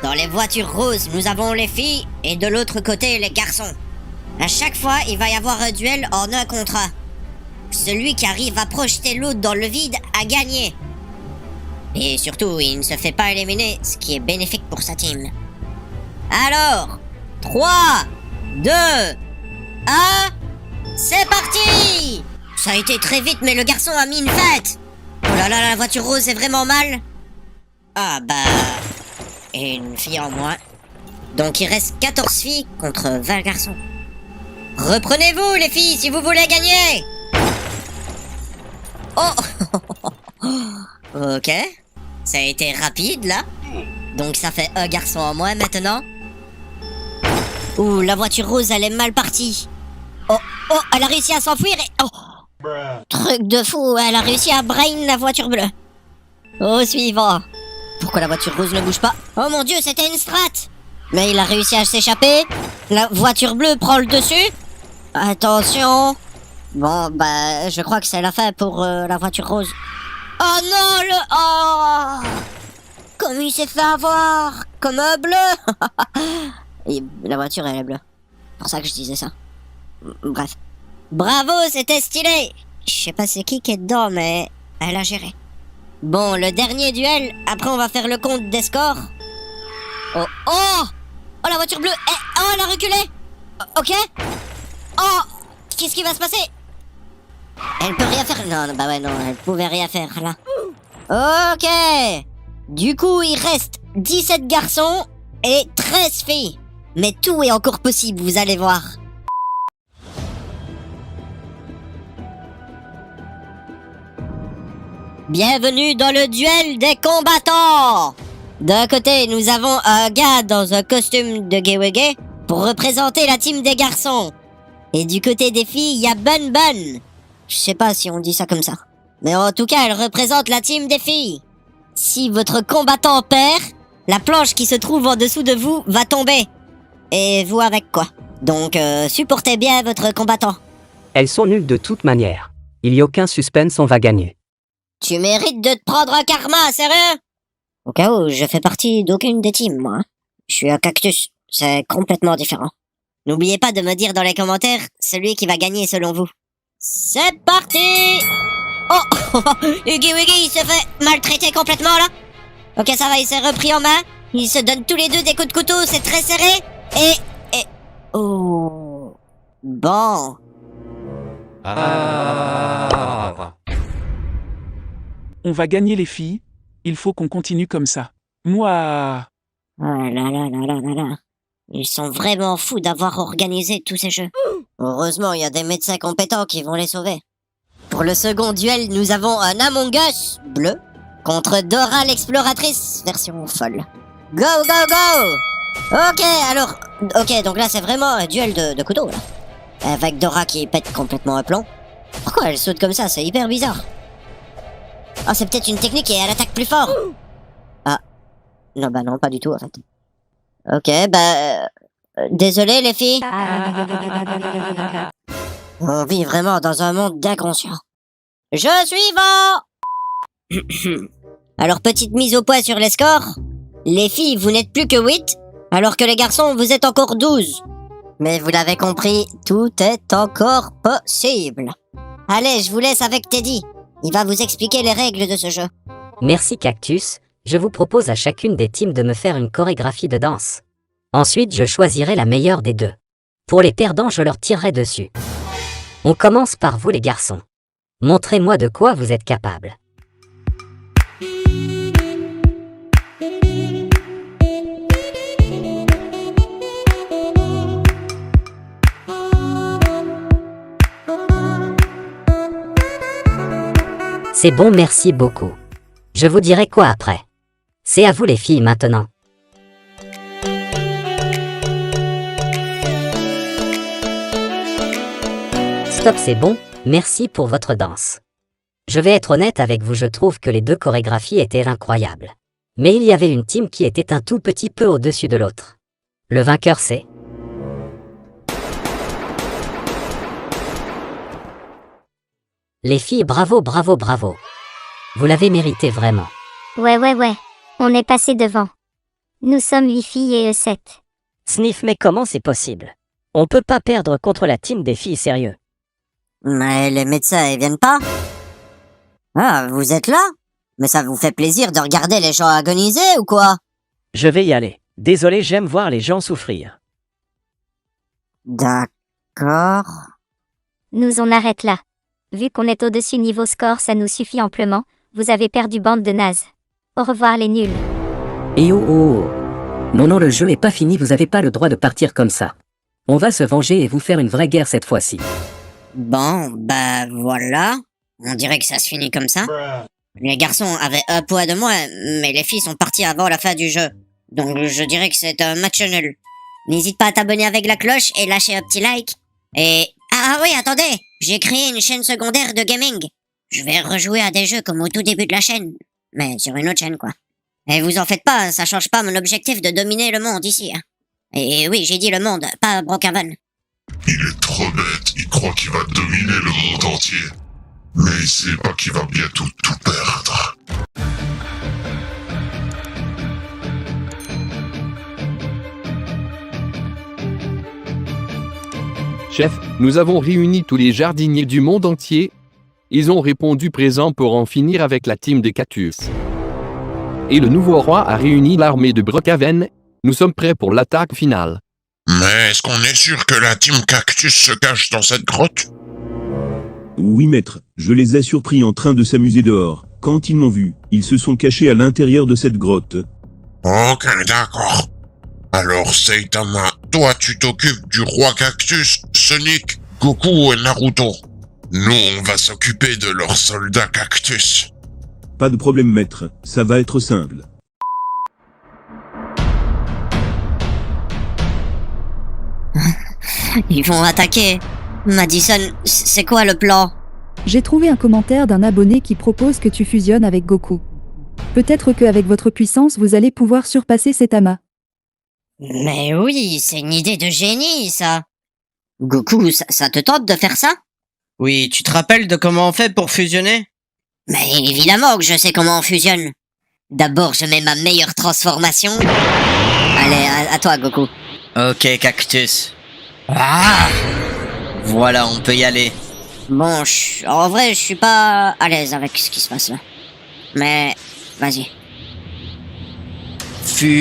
[SPEAKER 1] Dans les voitures roses, nous avons les filles et de l'autre côté, les garçons. À chaque fois, il va y avoir un duel en 1 contre 1. Celui qui arrive à projeter l'autre dans le vide a gagné. Et surtout, il ne se fait pas éliminer, ce qui est bénéfique pour sa team. Alors, 3, 2, 1, c'est parti! Ça a été très vite, mais le garçon a mis une fête. Oh là là, la voiture rose est vraiment mal. Ah bah... Et une fille en moins. Donc il reste 14 filles contre 20 garçons. Reprenez-vous les filles si vous voulez gagner. Oh. Ok. Ça a été rapide là. Donc ça fait un garçon en moins maintenant. Ouh, la voiture rose elle est mal partie. Oh, elle a réussi à s'enfuir et... Oh. Truc de fou, elle a réussi à brain la voiture bleue. Au suivant. Pourquoi la voiture rose ne bouge pas? Oh mon dieu, c'était une strat. Mais il a réussi à s'échapper. La voiture bleue prend le dessus. Attention. Bon, bah, je crois que c'est la fin pour la voiture rose. Oh non, Oh! Comme il s'est fait avoir. Comme un bleu. Et la voiture, elle est bleue. C'est pour ça que je disais ça. Bref. Bravo, c'était stylé. Je sais pas c'est qui est dedans, mais elle a géré. Bon, le dernier duel. Après, on va faire le compte des scores. Oh, la voiture bleue. Elle a reculé. Ok. Oh, qu'est-ce qui va se passer? Elle peut rien faire. Non, bah ouais, non, elle pouvait rien faire, là. Ok. Du coup, il reste 17 garçons et 13 filles. Mais tout est encore possible, vous allez voir. Bienvenue dans le duel des combattants. D'un côté, nous avons un gars dans un costume de Gewege pour représenter la team des garçons. Et du côté des filles, il y a Bun Bun. Je sais pas si on dit ça comme ça. Mais en tout cas, elle représente la team des filles. Si votre combattant perd, la planche qui se trouve en dessous de vous va tomber. Et vous avec quoi. Donc, supportez bien votre combattant.
[SPEAKER 12] Elles sont nulles de toute manière. Il y a aucun suspense, on va gagner.
[SPEAKER 1] Tu mérites de te prendre un karma, sérieux? Au cas où, je fais partie d'aucune des teams, moi. Je suis un cactus, c'est complètement différent. N'oubliez pas de me dire dans les commentaires celui qui va gagner selon vous. C'est parti! Oh! Huggy Wuggy, il se fait maltraiter complètement, là. Ok, ça va, il s'est repris en main. Ils se donnent tous les deux des coups de couteau, c'est très serré. Et... Oh... Bon...
[SPEAKER 5] On va gagner les filles, il faut qu'on continue comme ça. Moi...
[SPEAKER 1] Oh là là là là là là. Ils sont vraiment fous d'avoir organisé tous ces jeux. Heureusement, il y a des médecins compétents qui vont les sauver. Pour le second duel, nous avons un Among Us bleu contre Dora l'exploratrice version folle. Go, go, go! Ok, alors... Ok, donc là, c'est vraiment un duel de couteaux, là. Avec Dora qui pète complètement un plomb. Pourquoi elle saute comme ça? C'est hyper bizarre. Oh, c'est peut-être une technique et elle attaque plus fort. Ah. Non, bah non, pas du tout, en fait. Ok, bah... désolé, les filles. On vit vraiment dans un monde d'inconscients. Je suivant. Alors, petite mise au point sur les scores. Les filles, vous n'êtes plus que 8, alors que les garçons, vous êtes encore 12. Mais vous l'avez compris, tout est encore possible. Allez, je vous laisse avec Teddy. Il va vous expliquer les règles de ce jeu.
[SPEAKER 8] Merci Cactus, je vous propose à chacune des teams de me faire une chorégraphie de danse. Ensuite, je choisirai la meilleure des deux. Pour les perdants, je leur tirerai dessus. On commence par vous les garçons. Montrez-moi de quoi vous êtes capables. C'est bon, merci beaucoup. Je vous dirai quoi après. C'est à vous les filles maintenant. Stop, c'est bon, merci pour votre danse. Je vais être honnête avec vous, je trouve que les deux chorégraphies étaient incroyables. Mais il y avait une team qui était un tout petit peu au-dessus de l'autre. Le vainqueur c'est... Les filles, bravo, bravo, bravo. Vous l'avez mérité vraiment.
[SPEAKER 20] Ouais. On est passé devant. Nous sommes 8 filles et eux 7.
[SPEAKER 12] Sniff, mais comment c'est possible? On peut pas perdre contre la team des filles, sérieux.
[SPEAKER 1] Mais les médecins, ils viennent pas? Ah, vous êtes là? Mais ça vous fait plaisir de regarder les gens agoniser ou quoi?
[SPEAKER 12] Je vais y aller. Désolé, j'aime voir les gens souffrir.
[SPEAKER 1] D'accord.
[SPEAKER 20] Nous on arrête là. Vu qu'on est au-dessus niveau score, ça nous suffit amplement. Vous avez perdu, bande de nazes. Au revoir les nuls.
[SPEAKER 12] Et oh. Non, le jeu est pas fini, vous avez pas le droit de partir comme ça. On va se venger et vous faire une vraie guerre cette fois-ci.
[SPEAKER 1] Bon, bah voilà. On dirait que ça se finit comme ça. Les garçons avaient un poids de moins, mais les filles sont parties avant la fin du jeu. Donc je dirais que c'est un match nul. N'hésite pas à t'abonner avec la cloche et lâcher un petit like. Et... Ah oui, attendez, j'ai créé une chaîne secondaire de gaming. Je vais rejouer à des jeux comme au tout début de la chaîne. Mais sur une autre chaîne, quoi. Et vous en faites pas, ça change pas mon objectif de dominer le monde ici. Hein. Et oui, j'ai dit le monde, pas Brookhaven.
[SPEAKER 2] Il est trop bête, il croit qu'il va dominer le monde entier. Mais il sait pas qu'il va bientôt tout perdre.
[SPEAKER 16] Chef, nous avons réuni tous les jardiniers du monde entier. Ils ont répondu présent pour en finir avec la team des Cactus. Et le nouveau roi a réuni l'armée de Brookhaven. Nous sommes prêts pour l'attaque finale.
[SPEAKER 2] Mais est-ce qu'on est sûr que la team Cactus se cache dans cette grotte?
[SPEAKER 19] Oui, maître, je les ai surpris en train de s'amuser dehors. Quand ils m'ont vu, ils se sont cachés à l'intérieur de cette grotte.
[SPEAKER 2] Ok, d'accord. Alors, Saitama, toi tu t'occupes du roi Cactus, Sonic, Goku et Naruto. Nous, on va s'occuper de leurs soldats Cactus.
[SPEAKER 19] Pas de problème, maître, ça va être simple.
[SPEAKER 1] Ils vont attaquer. Madison, c'est quoi le plan?
[SPEAKER 4] J'ai trouvé un commentaire d'un abonné qui propose que tu fusionnes avec Goku. Peut-être qu'avec votre puissance, vous allez pouvoir surpasser Saitama.
[SPEAKER 1] Mais oui, c'est une idée de génie, ça. Goku, ça te tente de faire ça?
[SPEAKER 13] Oui, tu te rappelles de comment on fait pour fusionner?
[SPEAKER 1] Mais évidemment que je sais comment on fusionne. D'abord, je mets ma meilleure transformation. Allez, à toi, Goku.
[SPEAKER 13] Ok, Cactus. Ah! Voilà, on peut y aller.
[SPEAKER 1] Bon, en vrai, je suis pas à l'aise avec ce qui se passe là. Mais, vas-y.
[SPEAKER 13] Fusion!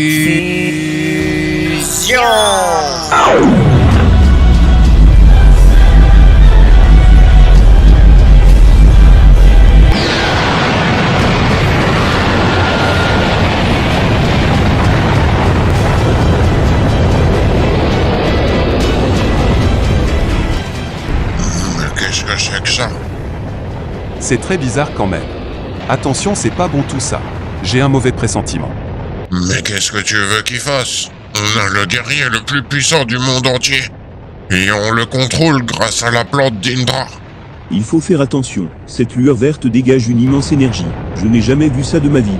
[SPEAKER 2] Qu'est-ce que c'est que ça?
[SPEAKER 6] C'est très bizarre quand même. Attention, c'est pas bon tout ça. J'ai un mauvais pressentiment.
[SPEAKER 2] Mais qu'est-ce que tu veux qu'il fasse? On a le guerrier le plus puissant du monde entier. Et on le contrôle grâce à la plante d'Indra.
[SPEAKER 19] Il faut faire attention, cette lueur verte dégage une immense énergie. Je n'ai jamais vu ça de ma vie.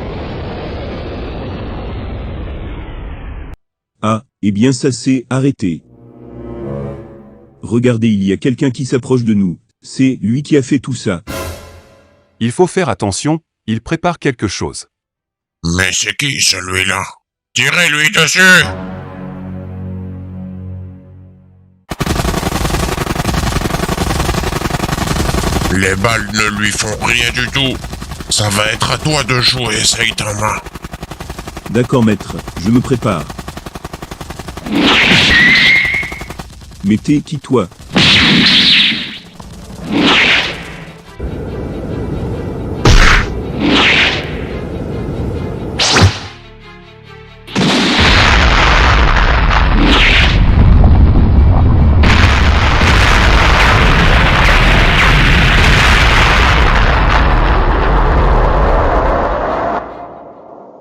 [SPEAKER 19] Ah, eh bien ça s'est arrêté. Regardez, il y a quelqu'un qui s'approche de nous. C'est lui qui a fait tout ça.
[SPEAKER 6] Il faut faire attention, il prépare quelque chose.
[SPEAKER 2] Mais c'est qui celui-là? Tirez-lui dessus! Les balles ne lui font rien du tout. Ça va être à toi de jouer, Saitama.
[SPEAKER 19] D'accord maître, je me prépare. Mais t'es qui toi?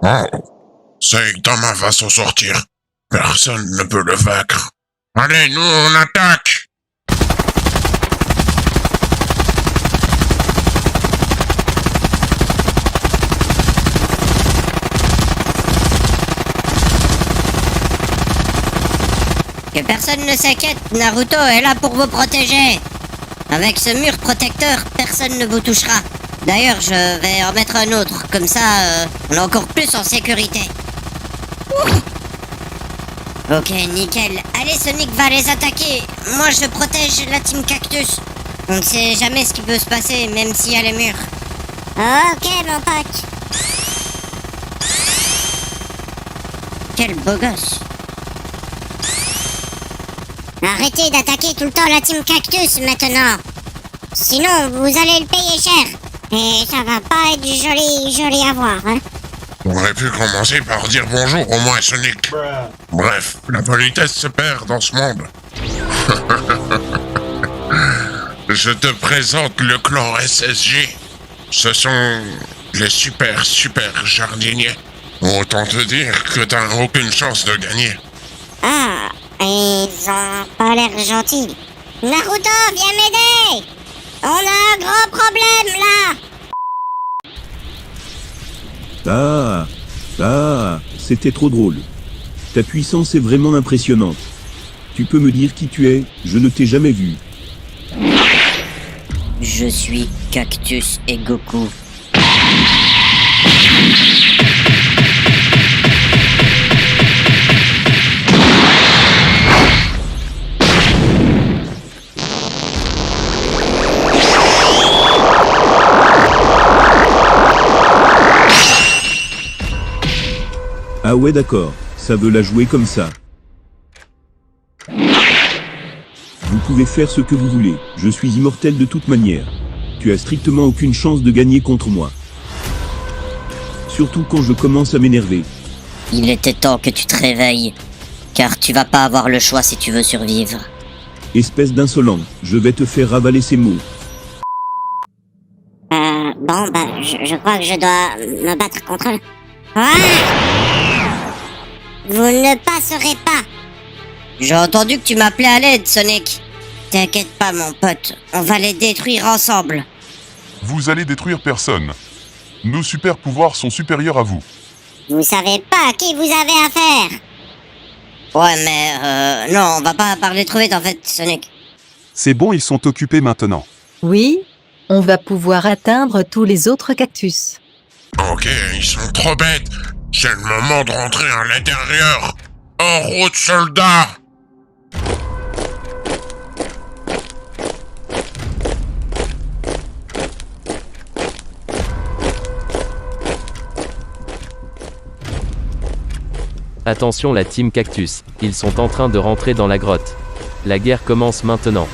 [SPEAKER 2] Oh, Saitama va s'en sortir. Personne ne peut le vaincre. Allez, nous, on attaque!
[SPEAKER 1] Que personne ne s'inquiète, Naruto est là pour vous protéger. Avec ce mur protecteur, personne ne vous touchera. D'ailleurs, je vais en mettre un autre, comme ça, on est encore plus en sécurité. Ok, nickel. Allez, Sonic va les attaquer. Moi, je protège la Team Cactus. On ne sait jamais ce qui peut se passer, même s'il y a les murs. Ok, mon pote. Quel beau gosse. Arrêtez d'attaquer tout le temps la Team Cactus maintenant. Sinon, vous allez le payer cher. Et ça va pas être joli à voir, hein.
[SPEAKER 2] On aurait pu commencer par dire bonjour au moins, Sonic. Bref, la politesse se perd dans ce monde. Je te présente le clan SSJ. Ce sont les super jardiniers. Autant te dire que t'as aucune chance de gagner.
[SPEAKER 1] Ah, ils ont pas l'air gentils. Naruto, viens m'aider! On a un gros problème là!
[SPEAKER 19] C'était trop drôle. Ta puissance est vraiment impressionnante. Tu peux me dire qui tu es? Je ne t'ai jamais vu.
[SPEAKER 1] Je suis Cactus et Goku.
[SPEAKER 19] Ah ouais d'accord, ça veut la jouer comme ça. Vous pouvez faire ce que vous voulez, je suis immortel de toute manière. Tu as strictement aucune chance de gagner contre moi. Surtout quand je commence à m'énerver.
[SPEAKER 1] Il était temps que tu te réveilles, car tu vas pas avoir le choix si tu veux survivre.
[SPEAKER 19] Espèce d'insolent, je vais te faire ravaler ces mots.
[SPEAKER 1] Bon, je crois que je dois me battre contre eux. Vous ne passerez pas. J'ai entendu que tu m'appelais à l'aide, Sonic. T'inquiète pas, mon pote, on va les détruire ensemble.
[SPEAKER 6] Vous allez détruire personne. Nos super pouvoirs sont supérieurs à vous.
[SPEAKER 1] Vous savez pas à qui vous avez affaire. Ouais, mais non, on va pas parler trop vite en fait, Sonic.
[SPEAKER 6] C'est bon, ils sont occupés maintenant.
[SPEAKER 10] Oui, On va pouvoir atteindre tous les autres cactus.
[SPEAKER 2] Ok, ils sont trop bêtes. C'est le moment de rentrer à l'intérieur. En route, soldats!
[SPEAKER 3] Attention la team Cactus, ils sont en train de rentrer dans la grotte. La guerre commence maintenant.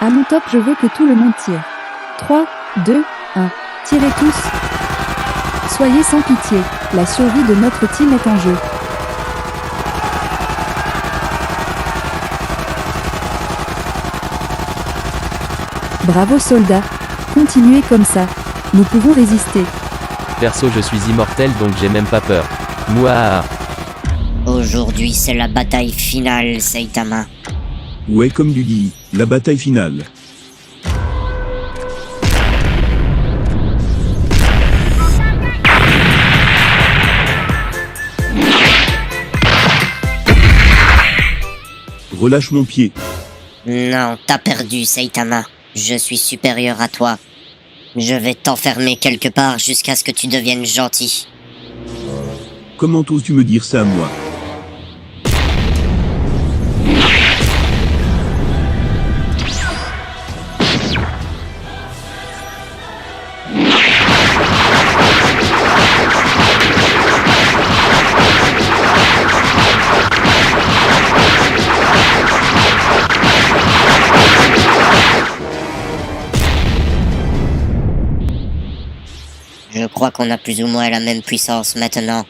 [SPEAKER 4] À mon top, je veux que tout le monde tire. 3, 2, 1. Tirez tous. Soyez sans pitié, la survie de notre team est en jeu. Bravo soldats, continuez comme ça. Nous pouvons résister.
[SPEAKER 3] Perso je suis immortel donc j'ai même pas peur. Mouah.
[SPEAKER 1] Aujourd'hui, c'est la bataille finale, Saitama.
[SPEAKER 19] Ouais, comme tu dis, la bataille finale. Relâche mon pied.
[SPEAKER 1] Non, t'as perdu, Saitama. Je suis supérieur à toi. Je vais t'enfermer quelque part jusqu'à ce que tu deviennes gentil.
[SPEAKER 19] Comment oses-tu me dire ça à moi?
[SPEAKER 1] Je crois qu'on a plus ou moins la même puissance maintenant.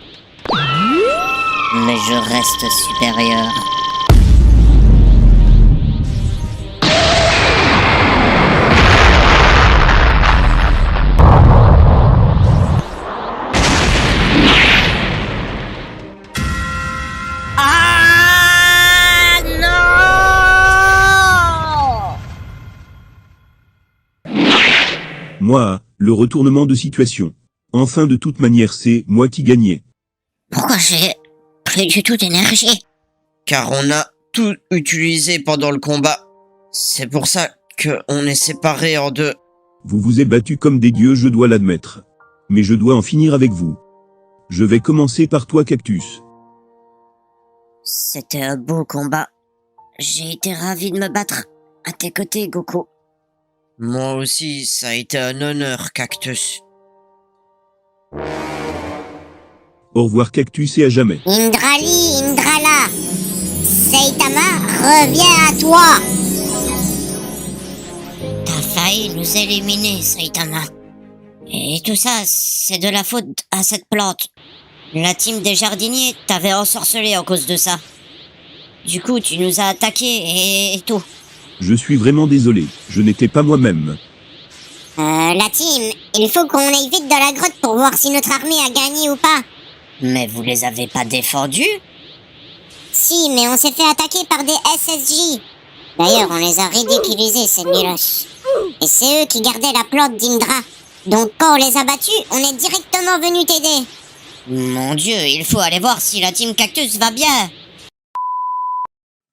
[SPEAKER 1] Mais je reste supérieur. Ah non!
[SPEAKER 19] Moi, le retournement de situation. Enfin, de toute manière, c'est moi qui gagnais.
[SPEAKER 1] Pourquoi j'ai plus du tout d'énergie?
[SPEAKER 13] Car on a tout utilisé pendant le combat. C'est pour ça qu'on est séparés en deux.
[SPEAKER 19] Vous vous êtes battus comme des dieux, je dois l'admettre. Mais je dois en finir avec vous. Je vais commencer par toi, Cactus.
[SPEAKER 1] C'était un beau combat. J'ai été ravi de me battre à tes côtés, Goku.
[SPEAKER 13] Moi aussi, ça a été un honneur, Cactus.
[SPEAKER 19] Au revoir, Cactus, et à jamais.
[SPEAKER 20] Indrali, Indrala. Saitama, reviens à toi.
[SPEAKER 1] T'as failli nous éliminer, Saitama. Et tout ça, c'est de la faute à cette plante. La team des jardiniers t'avait ensorcelé en cause de ça. Du coup, tu nous as attaqués et tout.
[SPEAKER 19] Je suis vraiment désolé, je n'étais pas moi-même.
[SPEAKER 20] La team, il faut qu'on aille vite dans la grotte pour voir si notre armée a gagné ou pas.
[SPEAKER 1] Mais vous les avez pas défendus?
[SPEAKER 20] Si, mais on s'est fait attaquer par des SSJ. D'ailleurs, on les a ridiculisés, ces Milosh. Et c'est eux qui gardaient la plante d'Indra. Donc quand on les a battus, on est directement venus t'aider.
[SPEAKER 1] Mon Dieu, il faut aller voir si la team Cactus va bien.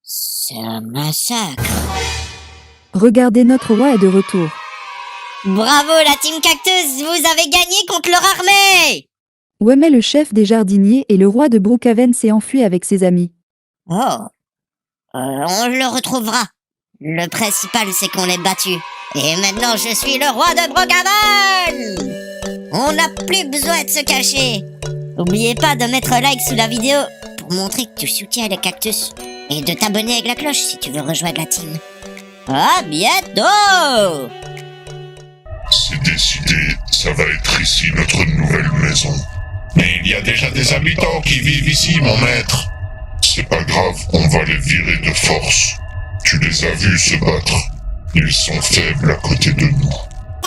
[SPEAKER 1] C'est un massacre.
[SPEAKER 4] Regardez, notre roi est de retour.
[SPEAKER 1] Bravo la team Cactus, vous avez gagné contre leur armée!
[SPEAKER 4] Ouais, mais le chef des jardiniers et le roi de Brookhaven s'est enfui avec ses amis.
[SPEAKER 1] Oh, on le retrouvera. Le principal, c'est qu'on l'ait battu. Et maintenant, je suis le roi de Brookhaven! On n'a plus besoin de se cacher. N'oubliez pas de mettre like sous la vidéo pour montrer que tu soutiens les cactus. Et de t'abonner avec la cloche si tu veux rejoindre la team. À bientôt!
[SPEAKER 2] C'est décidé, ça va être ici notre nouvelle maison. Mais il y a déjà des habitants qui vivent ici, mon maître. C'est pas grave, on va les virer de force. Tu les as vus se battre. Ils sont faibles à côté de nous.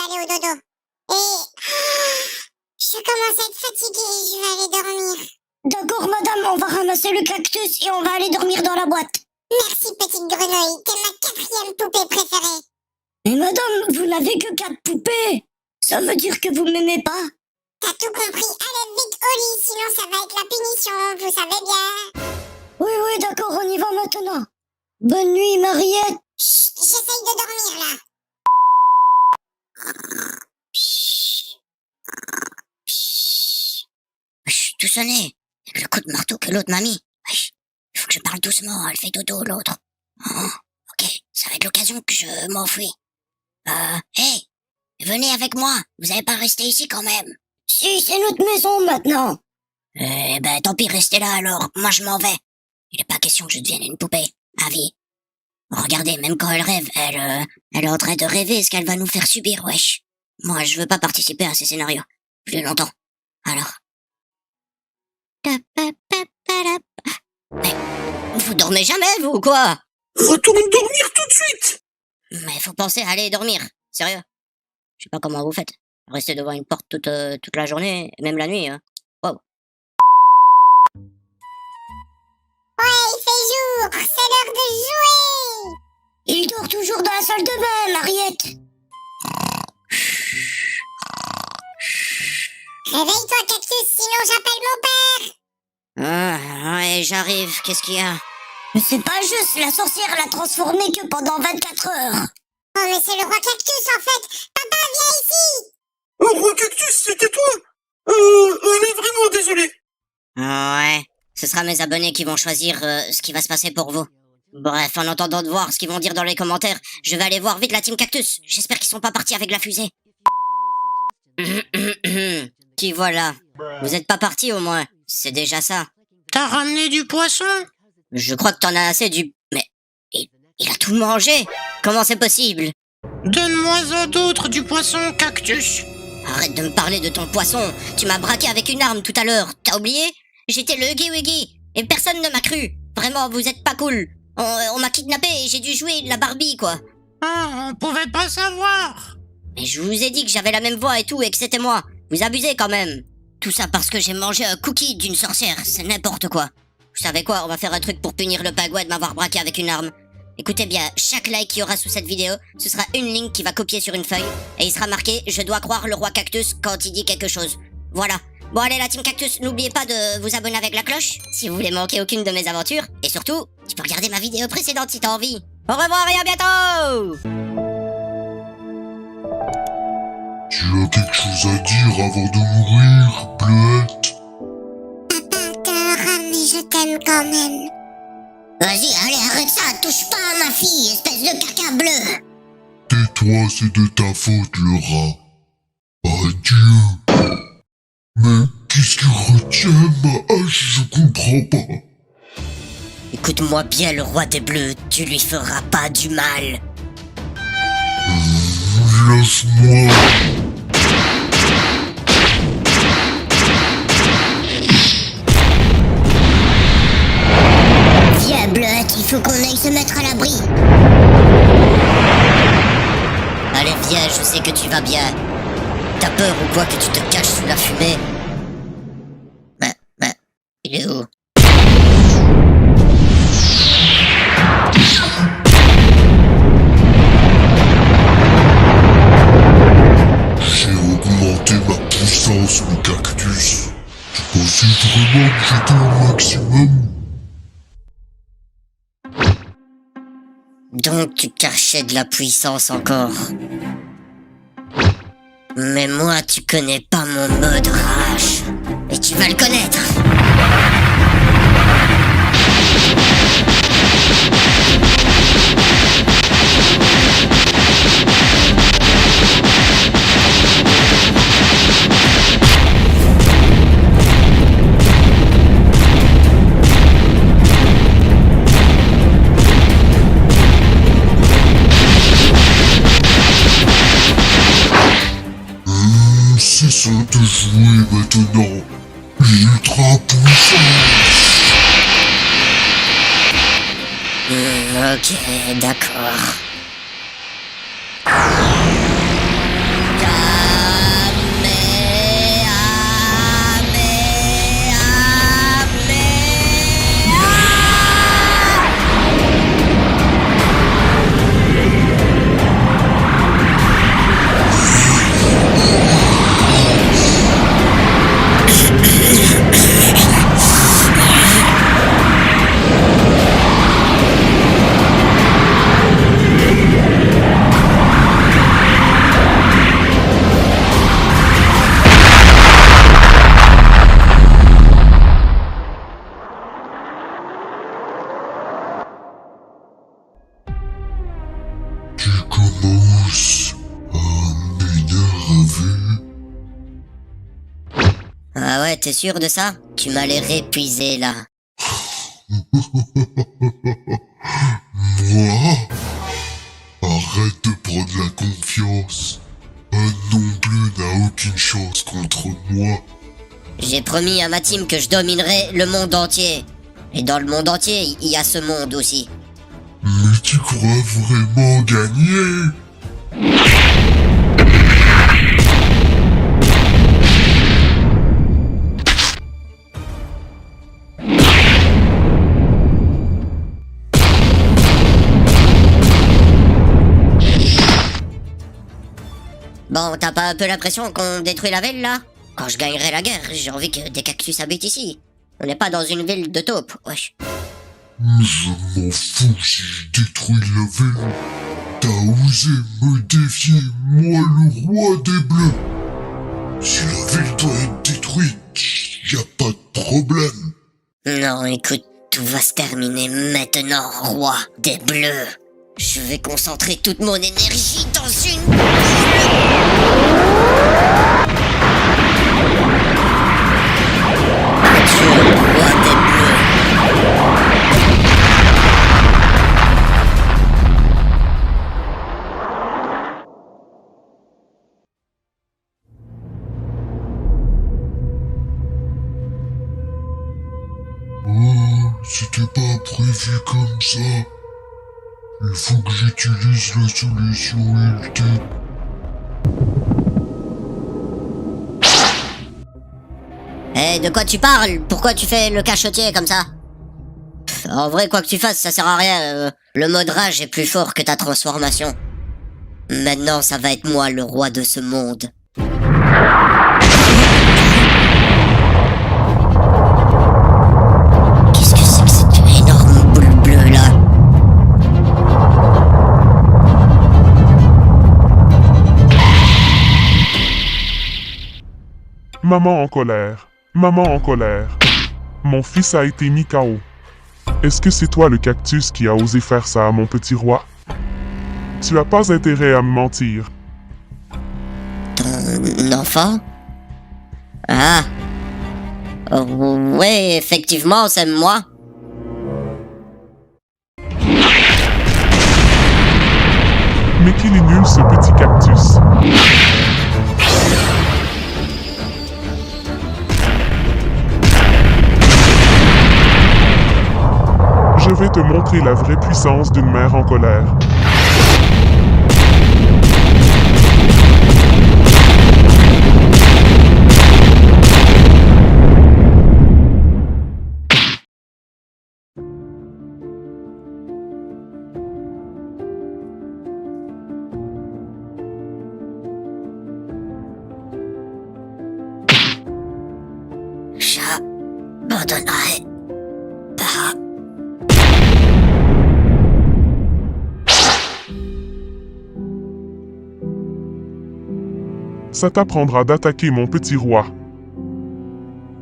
[SPEAKER 20] Allez au dodo. Je commence à être fatiguée, je vais aller dormir.
[SPEAKER 1] D'accord, madame, on va ramasser le cactus et on va aller dormir dans la boîte.
[SPEAKER 20] Merci, petite grenouille, t'es ma 4e poupée préférée.
[SPEAKER 1] Mais madame, vous n'avez que 4 poupées. Ça veut dire que vous m'aimez pas?
[SPEAKER 20] T'as tout compris, allez vite au lit, sinon ça va être la punition, vous savez bien.
[SPEAKER 1] Oui, d'accord, on y va maintenant. Bonne nuit, Mariette.
[SPEAKER 20] Chut, j'essaye de dormir là. sonné. Avec le coup de marteau que l'autre m'a mis. Wesh, il faut que je parle doucement, elle fait dodo l'autre. Oh, ok, ça va être l'occasion que je m'enfuis. Hey, venez avec moi, vous allez pas rester ici quand même. Si, c'est notre maison maintenant. Eh ben, tant pis, restez là alors, moi je m'en vais. Il n'est pas question que je devienne une poupée, à vie. Regardez, même quand elle rêve, elle est en train de rêver ce qu'elle va nous faire subir, wesh. Moi, je veux pas participer à ces scénarios. Plus longtemps. Alors. Mais, vous dormez jamais, vous, ou quoi?
[SPEAKER 9] Retourne dormir tout de suite.
[SPEAKER 1] Mais faut penser à aller dormir. Sérieux. Je sais pas comment vous faites. Rester devant une porte toute la journée, même la nuit, hein. Wow.
[SPEAKER 20] Ouais, il fait jour, c'est l'heure de jouer. Il dort toujours dans la salle de bain, Mariette. Réveille-toi, Cactus, sinon j'appelle mon père.
[SPEAKER 1] Ah, ouais, j'arrive. Qu'est-ce qu'il y a?
[SPEAKER 20] Mais c'est pas juste, la sorcière l'a transformé que pendant 24 heures. Oh, mais c'est le roi Cactus, en fait. Papa, viens ici.
[SPEAKER 9] Oh, roi Cactus, c'était toi. On est vraiment désolé.
[SPEAKER 1] Ouais, ce sera mes abonnés qui vont choisir ce qui va se passer pour vous. Bref, en attendant de voir ce qu'ils vont dire dans les commentaires, je vais aller voir vite la team Cactus. J'espère qu'ils sont pas partis avec la fusée. Qui voilà. Vous êtes pas partis au moins. C'est déjà ça.
[SPEAKER 13] T'as ramené du poisson?
[SPEAKER 1] Je crois que t'en as assez du... Mais... Il a tout mangé. Comment c'est possible?
[SPEAKER 13] Donne-moi-en d'autres du poisson, Cactus.
[SPEAKER 1] Arrête de me parler de ton poisson. Tu m'as braqué avec une arme tout à l'heure. T'as oublié? J'étais le Huggy Wuggy. Et personne ne m'a cru. Vraiment, vous êtes pas cool. On m'a kidnappé et j'ai dû jouer de la Barbie, quoi.
[SPEAKER 13] Ah, on pouvait pas savoir.
[SPEAKER 1] Mais je vous ai dit que j'avais la même voix et tout et que c'était moi. Vous abusez quand même. Tout ça parce que j'ai mangé un cookie d'une sorcière. C'est n'importe quoi. Vous savez quoi? On va faire un truc pour punir le pagouin de m'avoir braqué avec une arme. Écoutez bien, chaque like qu'il y aura sous cette vidéo, ce sera une ligne qui va copier sur une feuille. Et il sera marqué « Je dois croire le roi Cactus quand il dit quelque chose ». Voilà. Bon allez la team Cactus, n'oubliez pas de vous abonner avec la cloche si vous voulez manquer aucune de mes aventures. Et surtout, tu peux regarder ma vidéo précédente si t'as envie. Au revoir et à bientôt!
[SPEAKER 2] Tu as quelque chose à dire avant de mourir, Bleuette?
[SPEAKER 20] Papa adore, mais je t'aime quand même. Vas-y, allez, arrête ça, touche pas à ma fille, espèce de caca bleu.
[SPEAKER 2] Tais-toi, c'est de ta faute, le rat. Adieu. Mais qu'est-ce qui retient ma hache? Je comprends pas.
[SPEAKER 1] Écoute-moi bien, le roi des bleus, tu lui feras pas du mal.
[SPEAKER 2] Laisse-moi.
[SPEAKER 20] Viens, Bleuette, il faut qu'on aille se mettre à l'abri.
[SPEAKER 1] Allez, viens, je sais que tu vas bien. T'as peur ou quoi que tu te caches sous la fumée? Il est où?
[SPEAKER 2] J'ai augmenté ma puissance, le Cactus. Tu pensais vraiment que j'étais au maximum?
[SPEAKER 1] Donc tu cachais de la puissance encore. Mais moi, tu connais pas mon mode rage. Et tu vas le connaître.
[SPEAKER 2] Cessons de jouer maintenant. Ultra puissance.
[SPEAKER 1] Ok, d'accord.
[SPEAKER 9] commence à m'énerver.
[SPEAKER 1] Ah ouais, t'es sûr de ça? Tu m'as l'air épuisé là.
[SPEAKER 9] Moi? Arrête de prendre la confiance. Un non bleu n'a aucune chance contre moi.
[SPEAKER 1] J'ai promis à ma team que je dominerai le monde entier. Et dans le monde entier, il y a ce monde aussi.
[SPEAKER 9] Mais tu crois vraiment gagner?
[SPEAKER 1] Bon, t'as pas un peu l'impression qu'on détruit la ville là? Quand je gagnerai la guerre, j'ai envie que des cactus habitent ici. On n'est pas dans une ville de taupes, wesh.
[SPEAKER 9] Mais je m'en fous si je détruis la ville. T'as osé me défier, moi le roi des bleus. Si la ville doit être détruite, y a pas de problème.
[SPEAKER 1] Non, écoute, tout va se terminer maintenant, roi des bleus. Je vais concentrer toute mon énergie dans une boule. Adieu, roi des bleus.
[SPEAKER 9] Oh, c'était pas prévu comme ça. Il faut que j'utilise la solution ultime.
[SPEAKER 1] Eh, de quoi tu parles? Pourquoi tu fais le cachotier comme ça? En vrai, quoi que tu fasses, ça sert à rien. Le mode rage est plus fort que ta transformation. Maintenant, ça va être moi le roi de ce monde. Qu'est-ce que c'est que cette énorme boule bleue là?
[SPEAKER 11] Maman en colère. Maman en colère. Mon fils a été mis KO. Est-ce que c'est toi le cactus qui a osé faire ça à mon petit roi? Tu as pas intérêt à me mentir.
[SPEAKER 1] Ton enfant? Ah. Ouais, effectivement, c'est moi.
[SPEAKER 11] Mais qu'il est nul ce petit cactus. Je vais te montrer la vraie puissance d'une mère en colère.
[SPEAKER 1] J'abandonnerai pas.
[SPEAKER 11] Ça t'apprendra d'attaquer mon petit roi.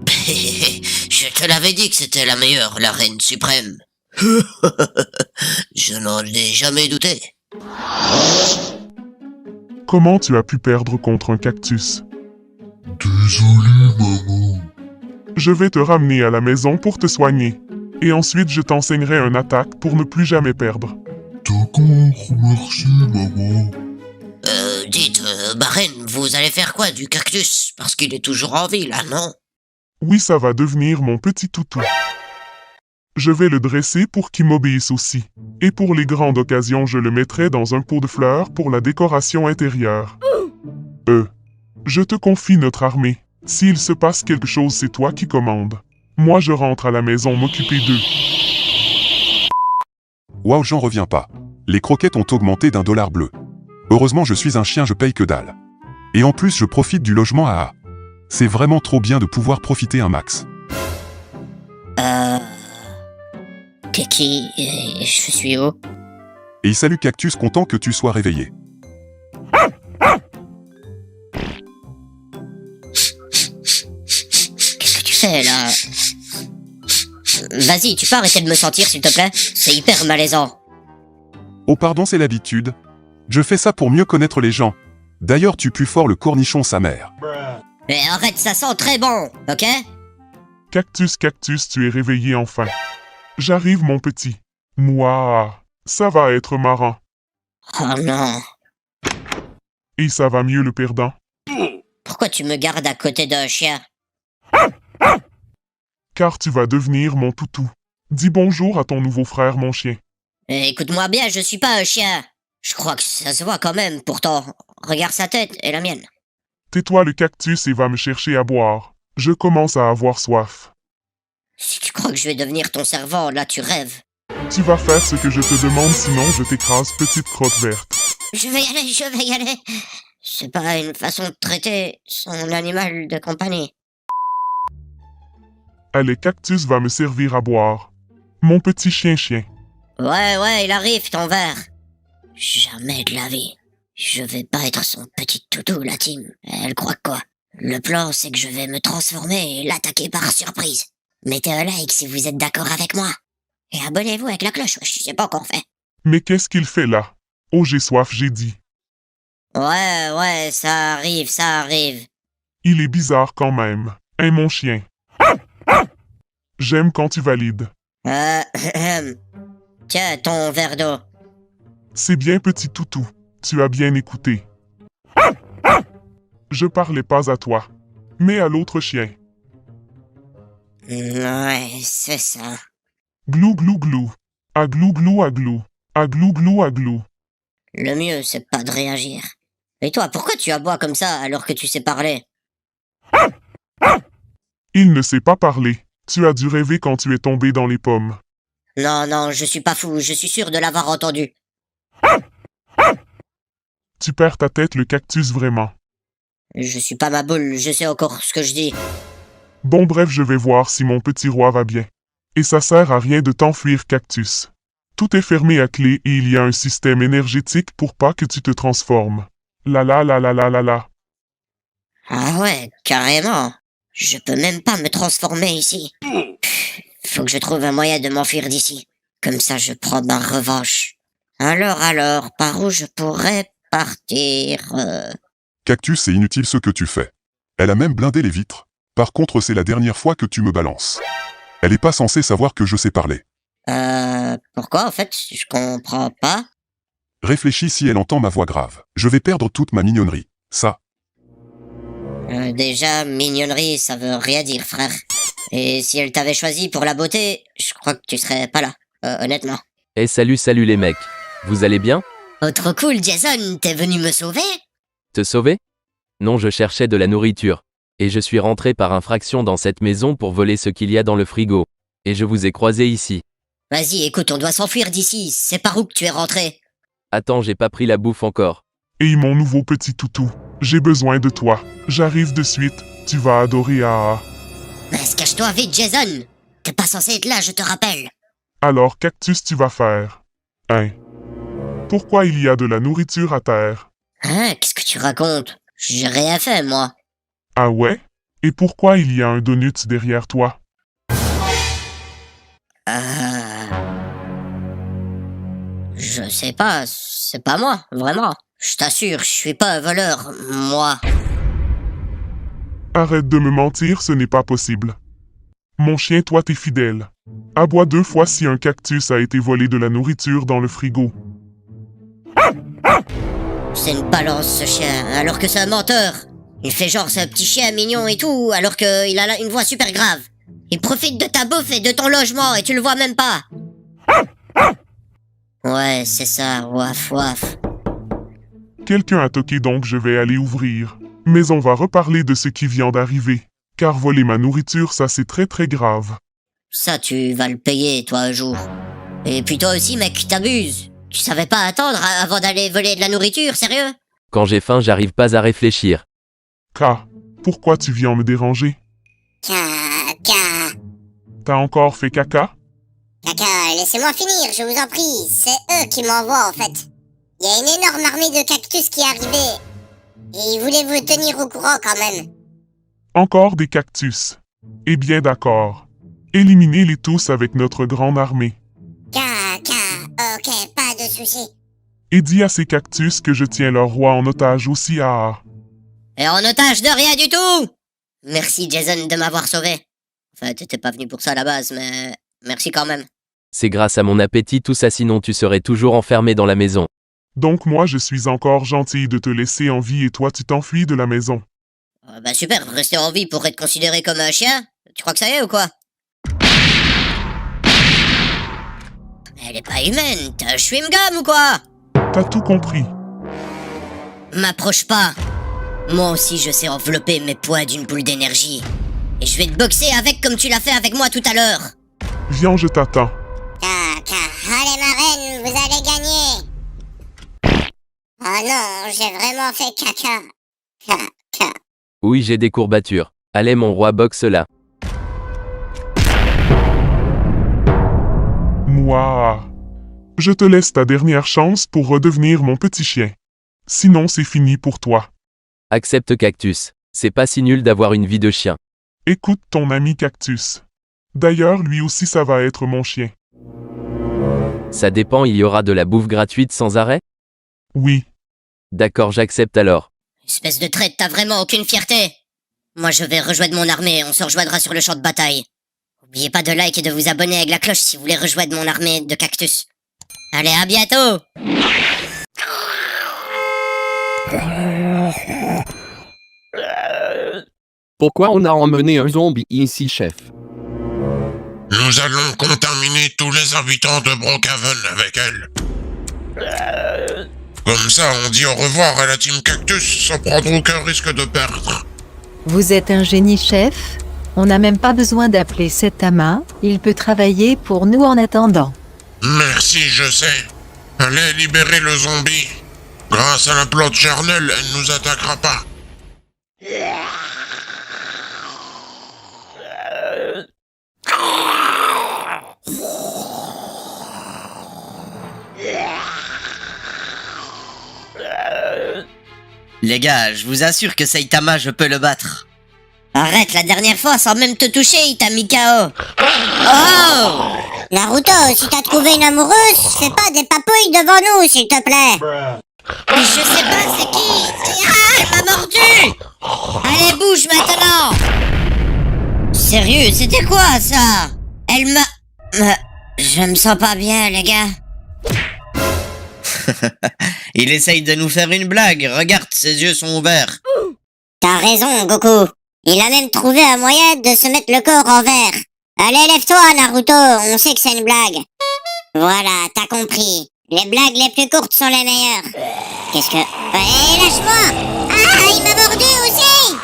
[SPEAKER 1] Je te l'avais dit que c'était la meilleure, la reine suprême. Je n'en ai jamais douté.
[SPEAKER 11] Comment tu as pu perdre contre un cactus?
[SPEAKER 9] Désolé, maman.
[SPEAKER 11] Je vais te ramener à la maison pour te soigner. Et ensuite, je t'enseignerai une attaque pour ne plus jamais perdre.
[SPEAKER 9] D'accord, merci, maman.
[SPEAKER 1] Dites, Baren, vous allez faire quoi du cactus? Parce qu'il est toujours en vie, là, non?
[SPEAKER 11] Oui, ça va devenir mon petit toutou. Je vais le dresser pour qu'il m'obéisse aussi. Et pour les grandes occasions, je le mettrai dans un pot de fleurs pour la décoration intérieure. Je te confie notre armée. S'il se passe quelque chose, c'est toi qui commandes. Moi, je rentre à la maison m'occuper d'eux.
[SPEAKER 6] Waouh, j'en reviens pas. Les croquettes ont augmenté d'$1 bleu. Heureusement, je suis un chien, je paye que dalle. Et en plus, je profite du logement AA. C'est vraiment trop bien de pouvoir profiter un max.
[SPEAKER 1] Kiki, je suis où?
[SPEAKER 6] Et salut Cactus, content que tu sois réveillé.
[SPEAKER 1] Qu'est-ce que tu fais, là? Vas-y, tu peux arrêter de me sentir, s'il te plaît? C'est hyper malaisant.
[SPEAKER 6] Oh pardon, c'est l'habitude. Je fais ça pour mieux connaître les gens. D'ailleurs, tu pues fort le cornichon sa mère.
[SPEAKER 1] Mais arrête, ça sent très bon, ok?
[SPEAKER 11] Cactus, Cactus, tu es réveillé enfin. J'arrive, mon petit. Moi, ça va être marrant.
[SPEAKER 1] Oh non.
[SPEAKER 11] Et ça va mieux le perdant?
[SPEAKER 1] Pourquoi tu me gardes à côté d'un chien?
[SPEAKER 11] Car tu vas devenir mon toutou. Dis bonjour à ton nouveau frère, mon chien.
[SPEAKER 1] Écoute-moi bien, je suis pas un chien. Je crois que ça se voit quand même, pourtant. Regarde sa tête et la mienne.
[SPEAKER 11] Tais-toi le cactus et va me chercher à boire. Je commence à avoir soif.
[SPEAKER 1] Si tu crois que je vais devenir ton servant, là tu rêves.
[SPEAKER 11] Tu vas faire ce que je te demande, sinon je t'écrase, petite crotte verte.
[SPEAKER 1] Je vais y aller. C'est pas une façon de traiter son animal de compagnie.
[SPEAKER 11] Allez, Cactus va me servir à boire. Mon petit chien-chien.
[SPEAKER 1] Ouais, il arrive ton verre. Jamais de la vie. Je vais pas être son petit toutou, la team. Elle croit quoi? Le plan, c'est que je vais me transformer et l'attaquer par surprise. Mettez un like si vous êtes d'accord avec moi. Et abonnez-vous avec la cloche, je sais pas encore fait.
[SPEAKER 11] Mais qu'est-ce qu'il fait là? Oh, j'ai soif, j'ai dit.
[SPEAKER 1] Ouais, ça arrive.
[SPEAKER 11] Il est bizarre quand même. Hein, mon chien? J'aime quand tu valides.
[SPEAKER 1] Tiens, ton verre d'eau.
[SPEAKER 11] C'est bien, petit toutou. Tu as bien écouté. Je parlais pas à toi, mais à l'autre chien.
[SPEAKER 1] Ouais, c'est ça.
[SPEAKER 11] Glou glou glou. À glou glou à glou. À glou glou à glou.
[SPEAKER 1] Le mieux, c'est pas de réagir. Et toi, pourquoi tu aboies comme ça alors que tu sais parler?
[SPEAKER 11] Il ne sait pas parler. Tu as dû rêver quand tu es tombé dans les pommes.
[SPEAKER 1] Non, je suis pas fou, je suis sûr de l'avoir entendu.
[SPEAKER 11] Tu perds ta tête, le cactus, vraiment.
[SPEAKER 1] Je suis pas ma boule, je sais encore ce que je dis.
[SPEAKER 11] Bon, bref, je vais voir si mon petit roi va bien. Et ça sert à rien de t'enfuir, cactus. Tout est fermé à clé et il y a un système énergétique pour pas que tu te transformes. La.
[SPEAKER 1] Ah ouais, carrément. Je peux même pas me transformer ici. Faut que je trouve un moyen de m'enfuir d'ici. Comme ça, je prends ma revanche. Alors, par où je pourrais partir?
[SPEAKER 6] Cactus, c'est inutile ce que tu fais. Elle a même blindé les vitres. Par contre, c'est la dernière fois que tu me balances. Elle est pas censée savoir que je sais parler.
[SPEAKER 1] Pourquoi en fait? Je comprends pas.
[SPEAKER 6] Réfléchis si elle entend ma voix grave. Je vais perdre toute ma mignonnerie. Ça.
[SPEAKER 1] Déjà, mignonnerie, ça veut rien dire, frère. Et si elle t'avait choisi pour la beauté, je crois que tu serais pas là, honnêtement.
[SPEAKER 3] Eh salut les mecs. Vous allez bien?
[SPEAKER 1] Oh, trop cool, Jason, t'es venu me sauver?
[SPEAKER 3] Te sauver? Non, je cherchais de la nourriture. Et je suis rentré par infraction dans cette maison pour voler ce qu'il y a dans le frigo. Et je vous ai croisé ici.
[SPEAKER 1] Vas-y, écoute, on doit s'enfuir d'ici. C'est par où que tu es rentré?
[SPEAKER 3] Attends, j'ai pas pris la bouffe encore.
[SPEAKER 11] Hey, mon nouveau petit toutou, j'ai besoin de toi. J'arrive de suite. Tu vas adorer Aa.
[SPEAKER 1] Cache-toi vite, Jason. T'es pas censé être là, je te rappelle.
[SPEAKER 11] Alors, Cactus, tu vas faire. Hein? Pourquoi il y a de la nourriture à terre?
[SPEAKER 1] Hein? Qu'est-ce que tu racontes? J'ai rien fait, moi.
[SPEAKER 11] Ah ouais? Et pourquoi il y a un donut derrière toi?
[SPEAKER 1] Je sais pas, c'est pas moi, vraiment. Je t'assure, je suis pas un voleur, moi.
[SPEAKER 11] Arrête de me mentir, ce n'est pas possible. Mon chien, toi t'es fidèle. Aboie 2 fois si un cactus a été volé de la nourriture dans le frigo.
[SPEAKER 1] C'est une balance, ce chien, alors que c'est un menteur. Il fait genre c'est un petit chien mignon et tout, alors qu'il a une voix super grave. Il profite de ta bouffe et de ton logement et tu le vois même pas. Ouais, c'est ça, waf.
[SPEAKER 11] Quelqu'un a toqué donc je vais aller ouvrir. Mais on va reparler de ce qui vient d'arriver. Car voler ma nourriture, ça c'est très très grave.
[SPEAKER 1] Ça, tu vas le payer, toi, un jour. Et puis toi aussi, mec, t'abuses. Tu savais pas attendre avant d'aller voler de la nourriture, sérieux?
[SPEAKER 3] Quand j'ai faim, j'arrive pas à réfléchir.
[SPEAKER 11] Pourquoi tu viens me déranger?
[SPEAKER 20] Caca.
[SPEAKER 11] T'as encore fait caca?
[SPEAKER 20] Caca, laissez-moi finir, je vous en prie. C'est eux qui m'envoient, en fait. Il y a une énorme armée de cactus qui est arrivée. Et ils voulaient vous tenir au courant, quand même.
[SPEAKER 11] Encore des cactus. Eh bien d'accord. Éliminez-les tous avec notre grande armée.
[SPEAKER 20] Caca, ok, pas de soucis.
[SPEAKER 11] Et dis à ces cactus que je tiens leur roi en otage aussi à...
[SPEAKER 1] Et en otage de rien du tout! Merci Jason de m'avoir sauvé. Enfin, t'étais pas venu pour ça à la base, mais merci quand même.
[SPEAKER 3] C'est grâce à mon appétit tout ça, sinon tu serais toujours enfermé dans la maison.
[SPEAKER 11] Donc moi je suis encore gentil de te laisser en vie et toi tu t'enfuis de la maison.
[SPEAKER 1] Bah super, rester en vie pour être considéré comme un chien? Tu crois que ça y est ou quoi? Elle est pas humaine, t'es un chewing-gum ou quoi?
[SPEAKER 11] T'as tout compris.
[SPEAKER 1] M'approche pas. Moi aussi je sais envelopper mes poids d'une boule d'énergie. Et je vais te boxer avec comme tu l'as fait avec moi tout à l'heure.
[SPEAKER 11] Viens, je t'attends.
[SPEAKER 20] Allez ma reine, vous allez gagner. Oh non, j'ai vraiment fait caca. Caca.
[SPEAKER 3] Oui, j'ai des courbatures. Allez mon roi, boxe là.
[SPEAKER 11] Moi. Je te laisse ta dernière chance pour redevenir mon petit chien. Sinon c'est fini pour toi.
[SPEAKER 3] Accepte Cactus. C'est pas si nul d'avoir une vie de chien.
[SPEAKER 11] Écoute ton ami Cactus. D'ailleurs, lui aussi ça va être mon chien.
[SPEAKER 3] Ça dépend, il y aura de la bouffe gratuite sans arrêt?
[SPEAKER 11] Oui.
[SPEAKER 3] D'accord, j'accepte alors.
[SPEAKER 1] Espèce de traite, t'as vraiment aucune fierté. Moi je vais rejoindre mon armée, on se rejoindra sur le champ de bataille. N'oubliez pas de like et de vous abonner avec la cloche si vous voulez rejoindre mon armée de cactus. Allez, à bientôt!
[SPEAKER 16] Pourquoi on a emmené un zombie ici, chef?
[SPEAKER 2] Nous allons contaminer tous les habitants de Brookhaven avec elle. Comme ça, on dit au revoir à la team Cactus sans prendre aucun risque de perdre.
[SPEAKER 10] Vous êtes un génie, chef. On n'a même pas besoin d'appeler cet amas. Il peut travailler pour nous en attendant.
[SPEAKER 2] Merci, je sais. Allez libérer le zombie. Grâce à la plante charnelle, elle nous attaquera pas.
[SPEAKER 13] Les gars, je vous assure que Saitama, je peux le battre.
[SPEAKER 1] Arrête, la dernière fois, sans même te toucher, il t'a mis KO. Oh!
[SPEAKER 20] Naruto, si t'as trouvé une amoureuse, fais pas des papouilles devant nous, s'il te plaît.
[SPEAKER 1] Je sais pas c'est qui. Ah, elle m'a mordu. Allez, bouge maintenant. Sérieux, c'était quoi ça? Elle m'a... Je me sens pas bien, les gars.
[SPEAKER 13] Il essaye de nous faire une blague, regarde, ses yeux sont ouverts.
[SPEAKER 20] T'as raison, Goku. Il a même trouvé un moyen de se mettre le corps en vert. Allez, lève-toi, Naruto, on sait que c'est une blague. Voilà, t'as compris. Les blagues les plus courtes sont les meilleures. Qu'est-ce que... Hé, lâche-moi! Ah, il m'a mordu aussi!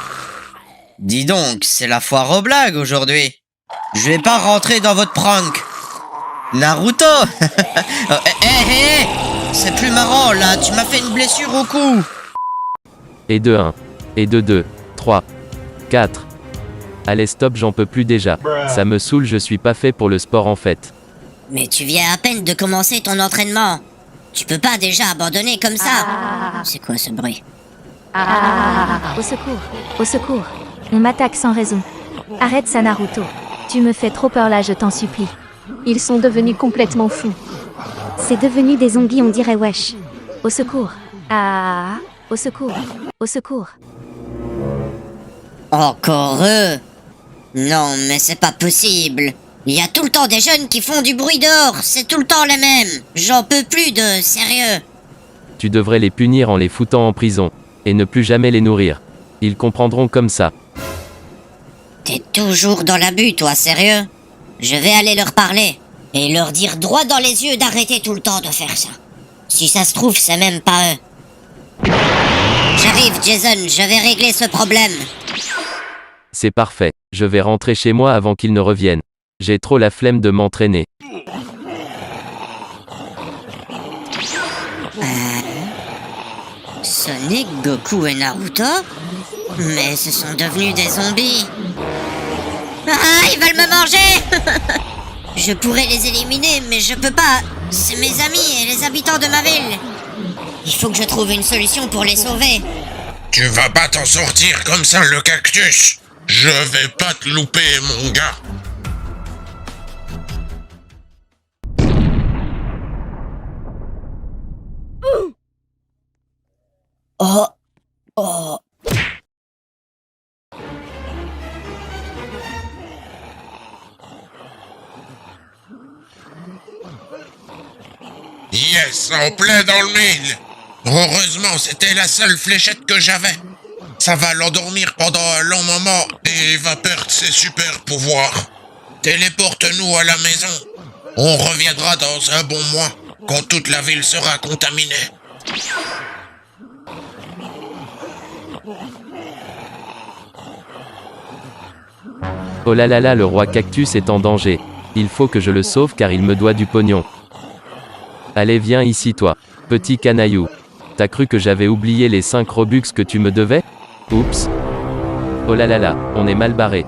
[SPEAKER 13] Dis donc, c'est la foire aux blagues aujourd'hui. Je vais pas rentrer dans votre prank. Naruto. Hé, c'est plus marrant là, tu m'as fait une blessure au cou.
[SPEAKER 3] Et de 1. Et de 2. 3. 4. Allez stop, j'en peux plus déjà. Ça me saoule, je suis pas fait pour le sport en fait.
[SPEAKER 1] Mais tu viens à peine de commencer ton entraînement. Tu peux pas déjà abandonner comme ça. C'est quoi ce bruit?
[SPEAKER 22] Au secours, au secours. On m'attaque sans raison. Arrête ça, Naruto. Tu me fais trop peur là, je t'en supplie. Ils sont devenus complètement fous. C'est devenu des zombies, on dirait wesh. Au secours. Au secours. Au secours.
[SPEAKER 1] Encore eux? Non, mais c'est pas possible. Il y a tout le temps des jeunes qui font du bruit dehors, c'est tout le temps les mêmes. J'en peux plus de sérieux.
[SPEAKER 3] Tu devrais les punir en les foutant en prison. Et ne plus jamais les nourrir. Ils comprendront comme ça.
[SPEAKER 1] T'es toujours dans l'abus, toi, sérieux? Je vais aller leur parler. Et leur dire droit dans les yeux d'arrêter tout le temps de faire ça. Si ça se trouve, c'est même pas eux. J'arrive, Jason, je vais régler ce problème.
[SPEAKER 3] C'est parfait. Je vais rentrer chez moi avant qu'ils ne reviennent. J'ai trop la flemme de m'entraîner.
[SPEAKER 1] Sonic, Goku et Naruto? Mais ce sont devenus des zombies. Ah, ils veulent me manger. Je pourrais les éliminer, mais je peux pas. C'est mes amis et les habitants de ma ville. Il faut que je trouve une solution pour les sauver.
[SPEAKER 2] Tu vas pas t'en sortir comme ça, le cactus. Je vais pas te louper, mon gars.
[SPEAKER 1] Oh. Oh.
[SPEAKER 2] Yes, en plein dans le mille. Heureusement, c'était la seule fléchette que j'avais. Ça va l'endormir pendant un long moment et il va perdre ses super pouvoirs. Téléporte-nous à la maison. On reviendra dans un bon mois, quand toute la ville sera contaminée.
[SPEAKER 3] Oh là là là, le roi cactus est en danger. Il faut que je le sauve car il me doit du pognon. Allez, viens ici toi, petit canaillou. T'as cru que j'avais oublié les 5 Robux que tu me devais? Oups. Oh là là là, on est mal barré.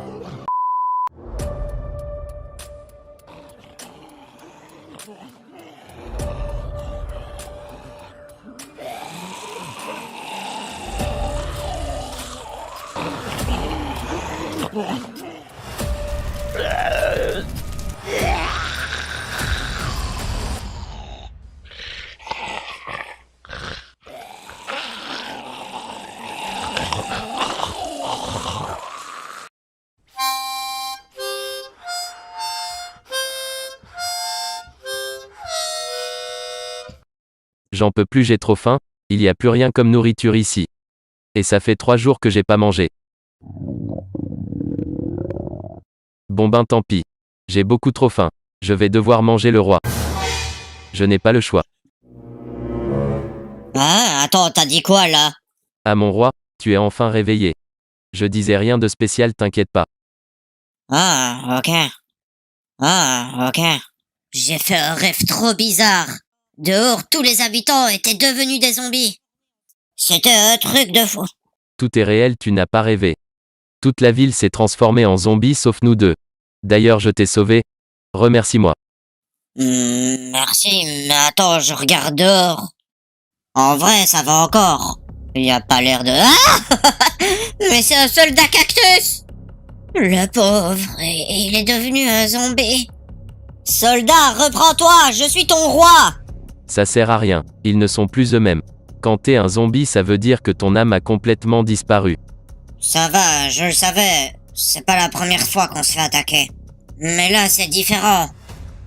[SPEAKER 3] J'en peux plus, j'ai trop faim, il y a plus rien comme nourriture ici. Et ça fait 3 jours que j'ai pas mangé. Bon ben tant pis. J'ai beaucoup trop faim. Je vais devoir manger le roi. Je n'ai pas le choix.
[SPEAKER 1] Ah, attends, t'as dit quoi là?
[SPEAKER 3] Ah mon roi, tu es enfin réveillé. Je disais rien de spécial, t'inquiète pas.
[SPEAKER 1] Ah, ok. Ah, ok. J'ai fait un rêve trop bizarre. Dehors, tous les habitants étaient devenus des zombies. C'était un truc de fou.
[SPEAKER 3] Tout est réel, tu n'as pas rêvé. Toute la ville s'est transformée en zombie sauf nous deux. D'ailleurs, je t'ai sauvé. Remercie-moi.
[SPEAKER 1] Merci, mais attends, je regarde dehors. En vrai, ça va encore. Il y a pas l'air de... Ah! Mais c'est un soldat cactus! Le pauvre, il est devenu un zombie. Soldat, reprends-toi, je suis ton roi!
[SPEAKER 3] Ça sert à rien, ils ne sont plus eux-mêmes. Quand t'es un zombie, ça veut dire que ton âme a complètement disparu.
[SPEAKER 1] Ça va, je le savais. C'est pas la première fois qu'on se fait attaquer. Mais là, c'est différent.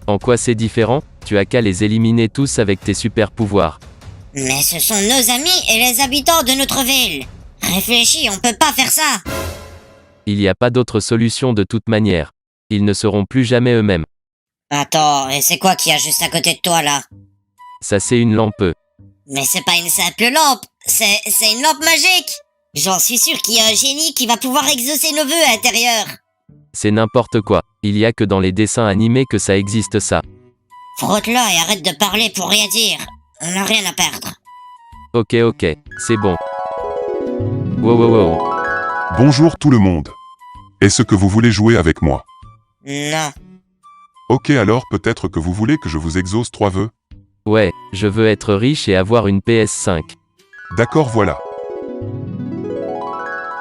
[SPEAKER 3] En quoi c'est différent? Tu as qu'à les éliminer tous avec tes super pouvoirs.
[SPEAKER 1] Mais ce sont nos amis et les habitants de notre ville. Réfléchis, on peut pas faire ça.
[SPEAKER 3] Il n'y a pas d'autre solution de toute manière. Ils ne seront plus jamais eux-mêmes.
[SPEAKER 1] Attends, et c'est quoi qu'il y a juste à côté de toi là?
[SPEAKER 3] Ça c'est une lampe.
[SPEAKER 1] Mais c'est pas une simple lampe, c'est une lampe magique. J'en suis sûr qu'il y a un génie qui va pouvoir exaucer nos vœux intérieurs.
[SPEAKER 3] C'est n'importe quoi. Il y a que dans les dessins animés que ça existe ça.
[SPEAKER 1] Frotte-la et arrête de parler pour rien dire. On n'a rien à perdre.
[SPEAKER 3] Ok, c'est bon. Wow.
[SPEAKER 6] Bonjour tout le monde. Est-ce que vous voulez jouer avec moi?
[SPEAKER 1] Non.
[SPEAKER 6] Ok, alors peut-être que vous voulez que je vous exauce 3 vœux?
[SPEAKER 3] Ouais, je veux être riche et avoir une PS5.
[SPEAKER 6] D'accord, voilà.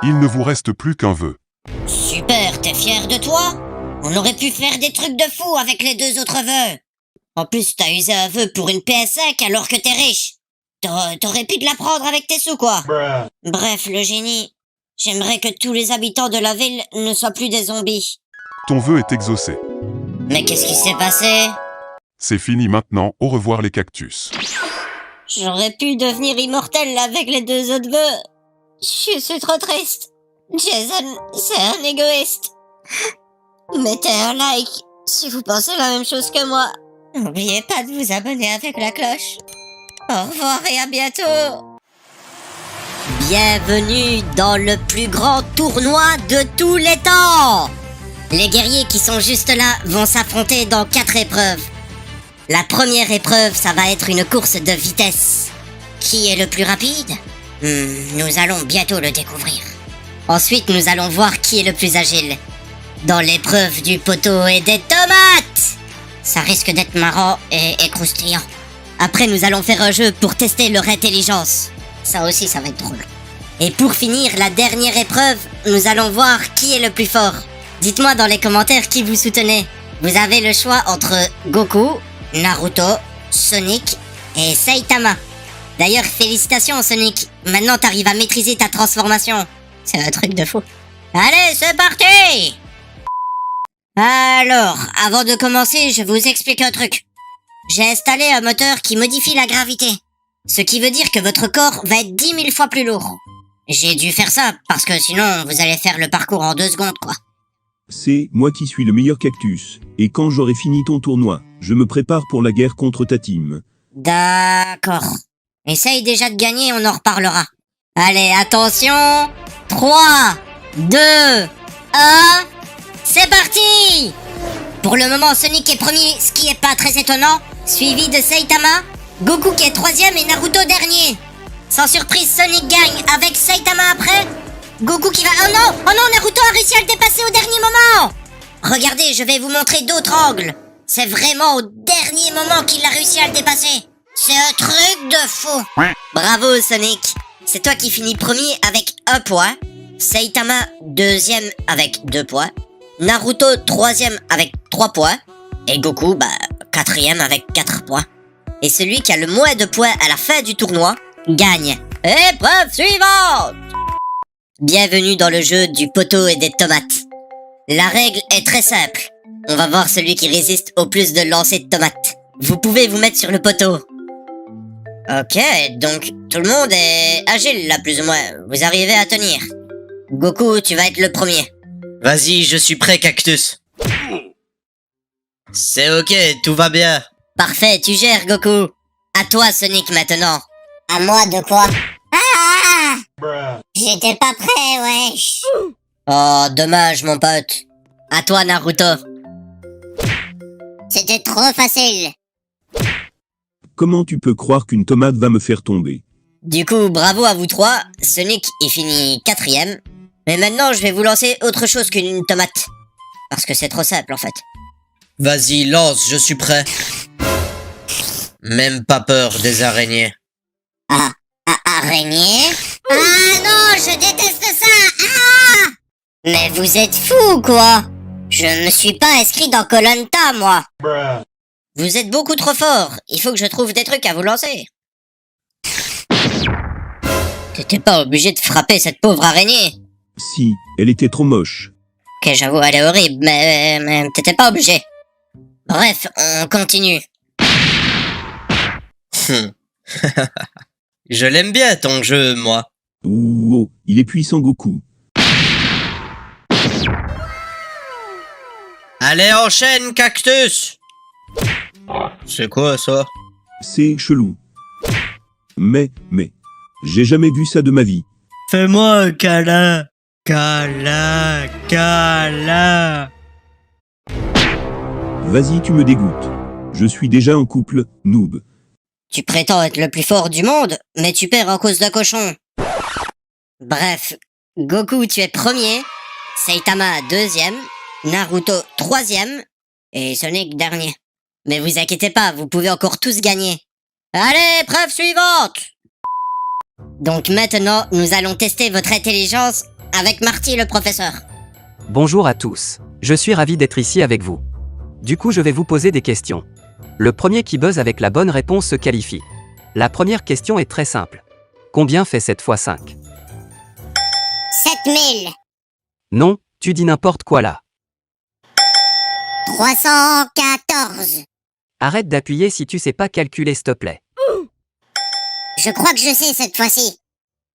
[SPEAKER 6] Il ne vous reste plus qu'un vœu.
[SPEAKER 1] Super, t'es fier de toi? On aurait pu faire des trucs de fou avec les 2 autres vœux. En plus, t'as usé un vœu pour une PS5 alors que t'es riche. T'aurais pu te la prendre avec tes sous, quoi. Bref, le génie. J'aimerais que tous les habitants de la ville ne soient plus des zombies.
[SPEAKER 6] Ton vœu est exaucé.
[SPEAKER 1] Mais qu'est-ce qui s'est passé?
[SPEAKER 6] C'est fini maintenant, au revoir les cactus.
[SPEAKER 1] J'aurais pu devenir immortel avec les 2 autres vœux. Je suis trop triste. Jason, c'est un égoïste. Mettez un like si vous pensez la même chose que moi. N'oubliez pas de vous abonner avec la cloche. Au revoir et à bientôt. Bienvenue dans le plus grand tournoi de tous les temps. Les guerriers qui sont juste là vont s'affronter dans 4 épreuves. La première épreuve, ça va être une course de vitesse. Qui est le plus rapide? Nous allons bientôt le découvrir. Ensuite, nous allons voir qui est le plus agile. Dans l'épreuve du poteau et des tomates. Ça risque d'être marrant et croustillant. Après, nous allons faire un jeu pour tester leur intelligence. Ça aussi, ça va être drôle. Et pour finir, la dernière épreuve, nous allons voir qui est le plus fort. Dites-moi dans les commentaires qui vous soutenez. Vous avez le choix entre Goku, Naruto, Sonic et Saitama. D'ailleurs, félicitations Sonic. Maintenant t'arrives à maîtriser ta transformation. C'est un truc de fou. Allez, c'est parti! Alors, avant de commencer, je vous explique un truc. J'ai installé un moteur qui modifie la gravité. Ce qui veut dire que votre corps va être 10 000 fois plus lourd. J'ai dû faire ça parce que sinon vous allez faire le parcours en 2 secondes quoi.
[SPEAKER 19] C'est moi qui suis le meilleur cactus, et quand j'aurai fini ton tournoi, je me prépare pour la guerre contre ta team.
[SPEAKER 1] D'accord. Essaye déjà de gagner, on en reparlera. Allez, attention. 3, 2, 1... C'est parti! Pour le moment, Sonic est premier, ce qui est pas très étonnant, suivi de Saitama, Goku qui est 3e et Naruto dernier. Sans surprise, Sonic gagne avec Saitama après. Goku qui va... Oh non, Naruto a réussi à le dépasser au dernier moment. Regardez, je vais vous montrer d'autres angles. C'est vraiment au dernier moment qu'il a réussi à le dépasser. C'est un truc de fou. Bravo Sonic. C'est toi qui finis premier avec 1 point. Saitama 2e avec 2 points. Naruto 3e avec 3 points. Et Goku 4e avec 4 points. Et celui qui a le moins de points à la fin du tournoi gagne. Épreuve suivante! Bienvenue dans le jeu du poteau et des tomates. La règle est très simple. On va voir celui qui résiste au plus de lancers de tomates. Vous pouvez vous mettre sur le poteau. Ok, donc tout le monde est agile là plus ou moins. Vous arrivez à tenir. Goku, tu vas être le premier.
[SPEAKER 13] Vas-y, je suis prêt, Cactus. C'est ok, tout va bien.
[SPEAKER 1] Parfait, tu gères, Goku. À toi, Sonic, maintenant.
[SPEAKER 20] À moi de quoi? J'étais pas prêt, wesh.
[SPEAKER 1] Oh, dommage, mon pote. À toi, Naruto.
[SPEAKER 20] C'était trop facile.
[SPEAKER 19] Comment tu peux croire qu'une tomate va me faire tomber?
[SPEAKER 1] Du coup, bravo à vous trois. Sonic est fini 4e. Mais maintenant, je vais vous lancer autre chose qu'une tomate. Parce que c'est trop simple, en fait.
[SPEAKER 13] Vas-y, lance, je suis prêt. Même pas peur des araignées.
[SPEAKER 20] Araignée? Ah non, je déteste ça. Mais vous êtes fous, quoi. Je ne suis pas inscrit dans Koh-Lanta, moi.
[SPEAKER 1] Vous êtes beaucoup trop fort. Il faut que je trouve des trucs à vous lancer. T'étais pas obligé de frapper cette pauvre araignée.
[SPEAKER 19] Si, elle était trop moche.
[SPEAKER 1] Ok, j'avoue, elle est horrible, mais t'étais pas obligé. Bref, on continue.
[SPEAKER 13] Je l'aime bien ton jeu, moi.
[SPEAKER 19] Ouh, il est puissant Goku.
[SPEAKER 13] Allez, enchaîne, Cactus. C'est quoi ça?
[SPEAKER 19] C'est chelou. Mais, j'ai jamais vu ça de ma vie.
[SPEAKER 13] Fais-moi un câlin. Câlin.
[SPEAKER 19] Vas-y, tu me dégoûtes. Je suis déjà en couple, noob.
[SPEAKER 1] Tu prétends être le plus fort du monde, mais tu perds en cause d'un cochon. Bref, Goku, tu es premier, Saitama 2e, Naruto 3e, et Sonic dernier. Mais vous inquiétez pas, vous pouvez encore tous gagner. Allez, preuve suivante! Donc maintenant, nous allons tester votre intelligence avec Marty le professeur.
[SPEAKER 14] Bonjour à tous. Je suis ravi d'être ici avec vous. Du coup, je vais vous poser des questions. Le premier qui buzz avec la bonne réponse se qualifie. La première question est très simple. Combien fait 7 fois 5?
[SPEAKER 20] 7000.
[SPEAKER 14] Non, tu dis n'importe quoi là.
[SPEAKER 20] 314.
[SPEAKER 14] Arrête d'appuyer si tu sais pas calculer s'il te plaît.
[SPEAKER 20] Je crois que je sais cette fois-ci.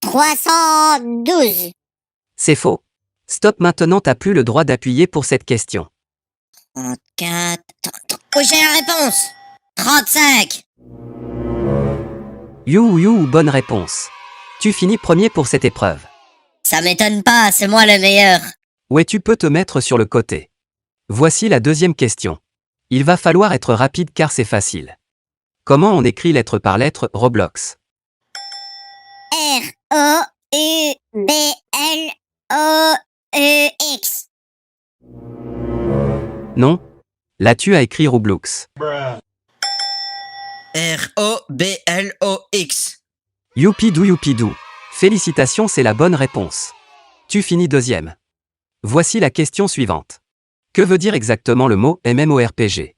[SPEAKER 20] 312.
[SPEAKER 14] C'est faux. Stop maintenant, t'as plus le droit d'appuyer pour cette question.
[SPEAKER 1] 34... Oh, j'ai la réponse! 35!
[SPEAKER 14] You, bonne réponse. Tu finis premier pour cette épreuve.
[SPEAKER 1] Ça m'étonne pas, c'est moi le meilleur.
[SPEAKER 14] Ouais, tu peux te mettre sur le côté. Voici la deuxième question. Il va falloir être rapide car c'est facile. Comment on écrit lettre par lettre Roblox?
[SPEAKER 20] R-O-U-B-L-O-U-X.
[SPEAKER 14] Non. Là tu as écrit Roblox.
[SPEAKER 13] R-O-B-L-O-X.
[SPEAKER 14] Youpidou. Félicitations, c'est la bonne réponse. Tu finis deuxième. Voici la question suivante. Que veut dire exactement le mot MMORPG?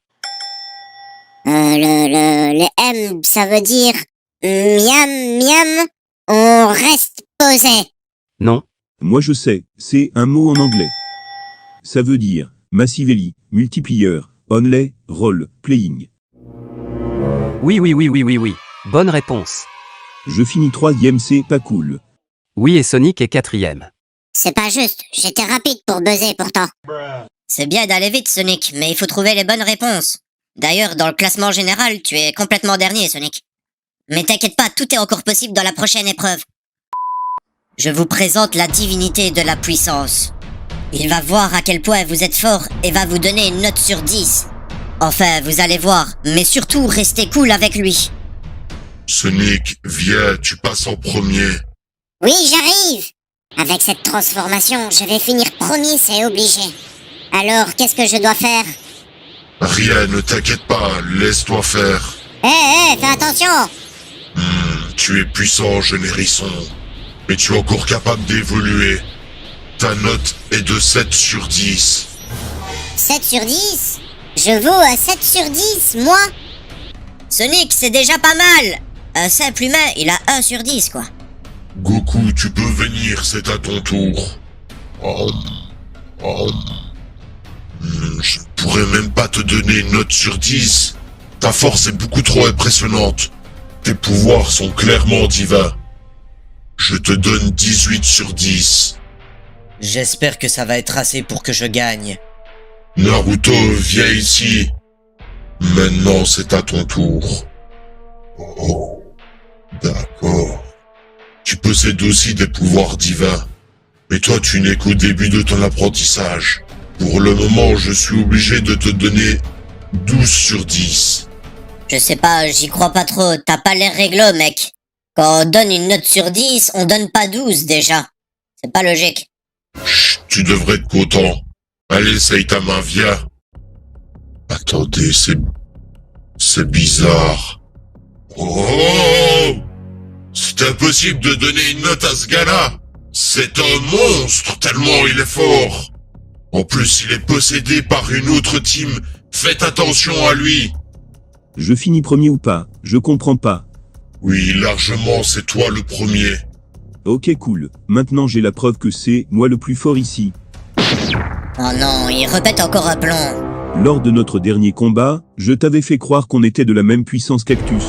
[SPEAKER 20] Le M, ça veut dire Miam, miam, on reste posé.
[SPEAKER 14] Non.
[SPEAKER 19] Moi je sais, c'est un mot en anglais. Ça veut dire massively, multiplier, only, role, playing.
[SPEAKER 14] Oui. Bonne réponse.
[SPEAKER 19] Je finis 3e, c'est pas cool.
[SPEAKER 14] Oui et Sonic est 4e.
[SPEAKER 20] C'est pas juste, j'étais rapide pour buzzer pourtant.
[SPEAKER 1] C'est bien d'aller vite, Sonic, mais il faut trouver les bonnes réponses. D'ailleurs, dans le classement général, tu es complètement dernier, Sonic. Mais t'inquiète pas, tout est encore possible dans la prochaine épreuve. Je vous présente la divinité de la puissance. Il va voir à quel point vous êtes fort et va vous donner une note sur 10. Enfin, vous allez voir, mais surtout, restez cool avec lui.
[SPEAKER 2] Sonic, viens, tu passes en premier.
[SPEAKER 20] Oui, j'arrive. Avec cette transformation, je vais finir premier, c'est obligé. Alors, qu'est-ce que je dois faire?
[SPEAKER 2] Rien, ne t'inquiète pas, laisse-toi faire.
[SPEAKER 20] Hé, fais attention.
[SPEAKER 2] Tu es puissant, jeune hérisson. Mais tu es encore capable d'évoluer. Ta note est de 7 sur 10.
[SPEAKER 20] 7 sur 10? Je vaux à 7 sur 10, moi?
[SPEAKER 1] Sonic, c'est déjà pas mal. Un simple humain, il a 1 sur 10, quoi.
[SPEAKER 2] Goku, tu peux venir, c'est à ton tour. Je pourrais même pas te donner une note sur 10. Ta force est beaucoup trop impressionnante. Tes pouvoirs sont clairement divins. Je te donne 18 sur 10.
[SPEAKER 13] J'espère que ça va être assez pour que je gagne.
[SPEAKER 2] Naruto, viens ici. Maintenant, c'est à ton tour. Oh, d'accord. Tu possèdes aussi des pouvoirs divins. Mais toi, tu n'es qu'au début de ton apprentissage. Pour le moment, je suis obligé de te donner 12 sur 10.
[SPEAKER 1] Je sais pas, j'y crois pas trop, t'as pas l'air réglo, mec. Quand on donne une note sur 10, on donne pas 12 déjà. C'est pas logique.
[SPEAKER 2] Chut, tu devrais être content. Allez, Saitama, viens. Attendez, c'est bizarre. Oh! C'est impossible de donner une note à ce gars-là. C'est un monstre tellement il est fort. En plus, il est possédé par une autre team. Faites attention à lui.
[SPEAKER 19] Je finis premier ou pas? Je comprends pas.
[SPEAKER 2] Oui, largement, c'est toi le premier.
[SPEAKER 19] Ok cool, maintenant j'ai la preuve que c'est moi le plus fort ici.
[SPEAKER 1] Oh non, il répète encore un plan.
[SPEAKER 19] Lors de notre dernier combat, je t'avais fait croire qu'on était de la même puissance Cactus.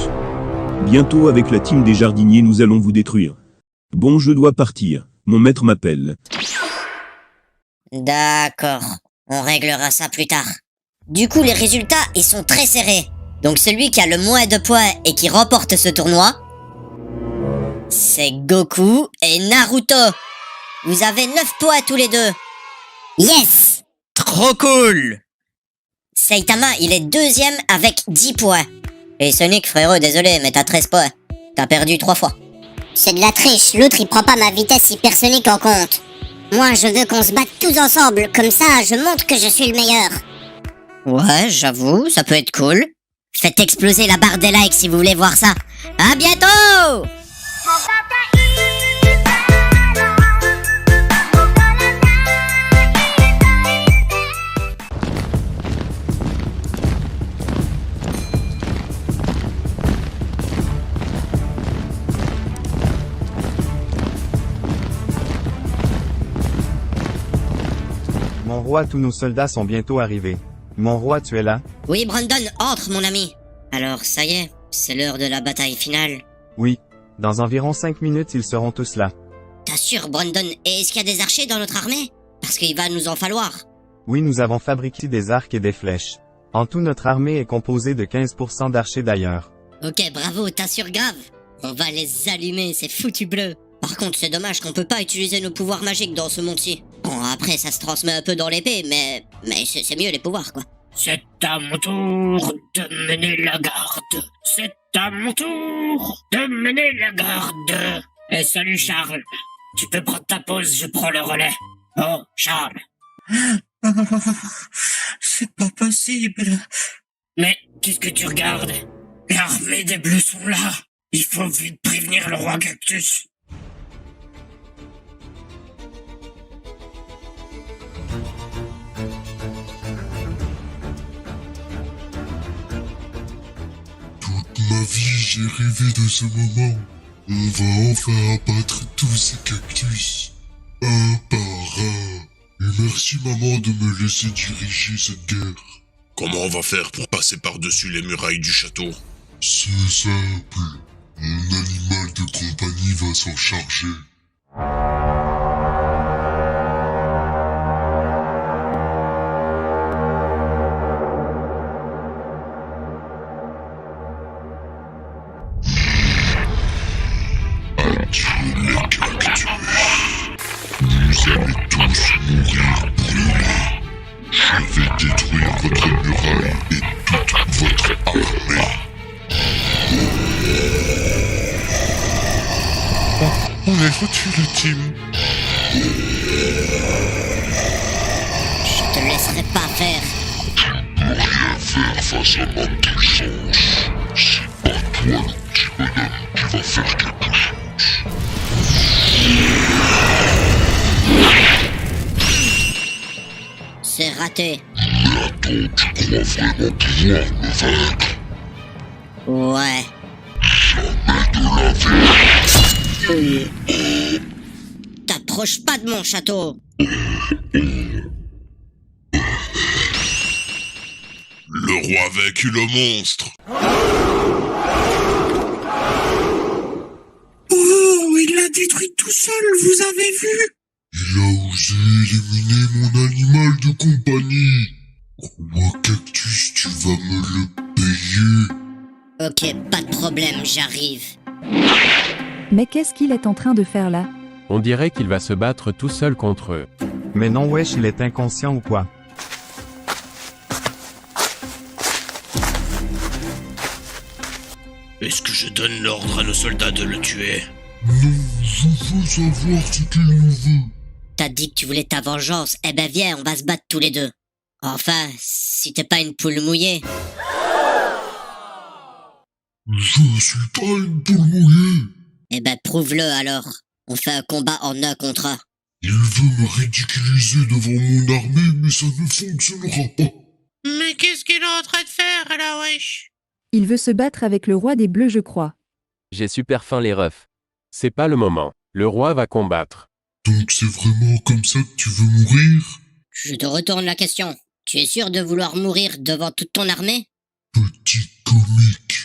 [SPEAKER 19] Bientôt avec la team des jardiniers nous allons vous détruire. Bon, je dois partir, mon maître m'appelle.
[SPEAKER 1] D'accord, on réglera ça plus tard. Du coup, les résultats, ils sont très serrés. Donc celui qui a le moins de points et qui remporte ce tournoi, c'est Goku et Naruto. Vous avez 9 points tous les deux. Yes!
[SPEAKER 13] Trop cool!
[SPEAKER 1] Saitama, il est deuxième avec 10 points. Et Sonic, frérot, désolé, mais t'as 13 points. T'as perdu 3 fois.
[SPEAKER 20] C'est de la triche, l'autre il prend pas ma vitesse hypersonique en compte. Moi je veux qu'on se batte tous ensemble, comme ça je montre que je suis le meilleur.
[SPEAKER 1] Ouais, j'avoue, ça peut être cool. Faites exploser la barre des likes si vous voulez voir ça. À bientôt!
[SPEAKER 7] Mon roi, tous nos soldats sont bientôt arrivés. Mon roi, tu es là?
[SPEAKER 1] Oui, Brandon, entre, mon ami. Alors, ça y est, c'est l'heure de la bataille finale.
[SPEAKER 7] Oui. Dans environ 5 minutes, ils seront tous là.
[SPEAKER 1] T'assures, Brandon, et est-ce qu'il y a des archers dans notre armée? Parce qu'il va nous en falloir.
[SPEAKER 7] Oui, nous avons fabriqué des arcs et des flèches. En tout, notre armée est composée de 15% d'archers d'ailleurs.
[SPEAKER 1] Ok, bravo, t'assures grave. On va les allumer, ces foutus bleus. Par contre, c'est dommage qu'on peut pas utiliser nos pouvoirs magiques dans ce monde-ci. Bon, après, ça se transmet un peu dans l'épée, mais c'est mieux les pouvoirs, quoi.
[SPEAKER 15] C'est à mon tour de mener la garde. C'est à mon tour de mener la garde. Et salut Charles. Tu peux prendre ta pause, je prends le relais. Oh, Charles. C'est pas possible. Mais qu'est-ce que tu regardes? L'armée des Bleus sont là. Il faut vite prévenir le roi Cactus.
[SPEAKER 9] Ma vie, J'ai rêvé de ce moment. On va enfin abattre tous ces cactus. Un par un. Et merci maman de me laisser diriger cette guerre.
[SPEAKER 2] Comment on va faire pour passer par-dessus les murailles du château?
[SPEAKER 9] C'est simple. Mon animal de compagnie va s'en charger. Adieu les cactus. Vous allez tous mourir brûlés. Je vais détruire votre muraille et toute votre armée.
[SPEAKER 2] On est foutu, le team.
[SPEAKER 1] Je te laisserai pas faire.
[SPEAKER 9] Tu peux rien faire face à ma puissance. C'est pas toi le petit bonhomme qui va faire quelque chose.
[SPEAKER 1] C'est raté.
[SPEAKER 9] Mais attends, tu crois vraiment pouvoir me vaincre?
[SPEAKER 1] Ouais.
[SPEAKER 9] Jamais de la vie.
[SPEAKER 1] T'approches pas de mon château.
[SPEAKER 2] Le roi a vaincu le monstre.
[SPEAKER 15] Oh, il l'a détruit tout seul, vous avez vu?
[SPEAKER 9] Il a osé éliminer mon animal de compagnie. Roi Cactus, tu vas me le payer.
[SPEAKER 1] Ok, pas de problème, j'arrive.
[SPEAKER 4] Mais qu'est-ce qu'il est en train de faire là?
[SPEAKER 3] On dirait qu'il va se battre tout seul contre eux.
[SPEAKER 7] Mais non wesh, il est inconscient ou quoi?
[SPEAKER 2] Est-ce que je donne l'ordre à nos soldats de le tuer?
[SPEAKER 9] Non, je veux savoir ce qu'il nous veut.
[SPEAKER 1] T'as dit que tu voulais ta vengeance. Eh ben viens, on va se battre tous les deux. Enfin, si t'es pas une poule mouillée.
[SPEAKER 9] Je suis pas une poule mouillée.
[SPEAKER 1] Eh ben prouve-le alors. On fait un combat en un contre un.
[SPEAKER 9] Il veut me ridiculiser devant mon armée, mais ça ne fonctionnera pas.
[SPEAKER 15] Mais qu'est-ce qu'il est en train de faire là, wesh?
[SPEAKER 4] Il veut se battre avec le roi des bleus, je crois.
[SPEAKER 3] J'ai super faim les refs. C'est pas le moment. Le roi va combattre.
[SPEAKER 9] Donc c'est vraiment comme ça que tu veux mourir?
[SPEAKER 1] Je te retourne la question. Tu es sûr de vouloir mourir devant toute ton armée?
[SPEAKER 9] Petit comique.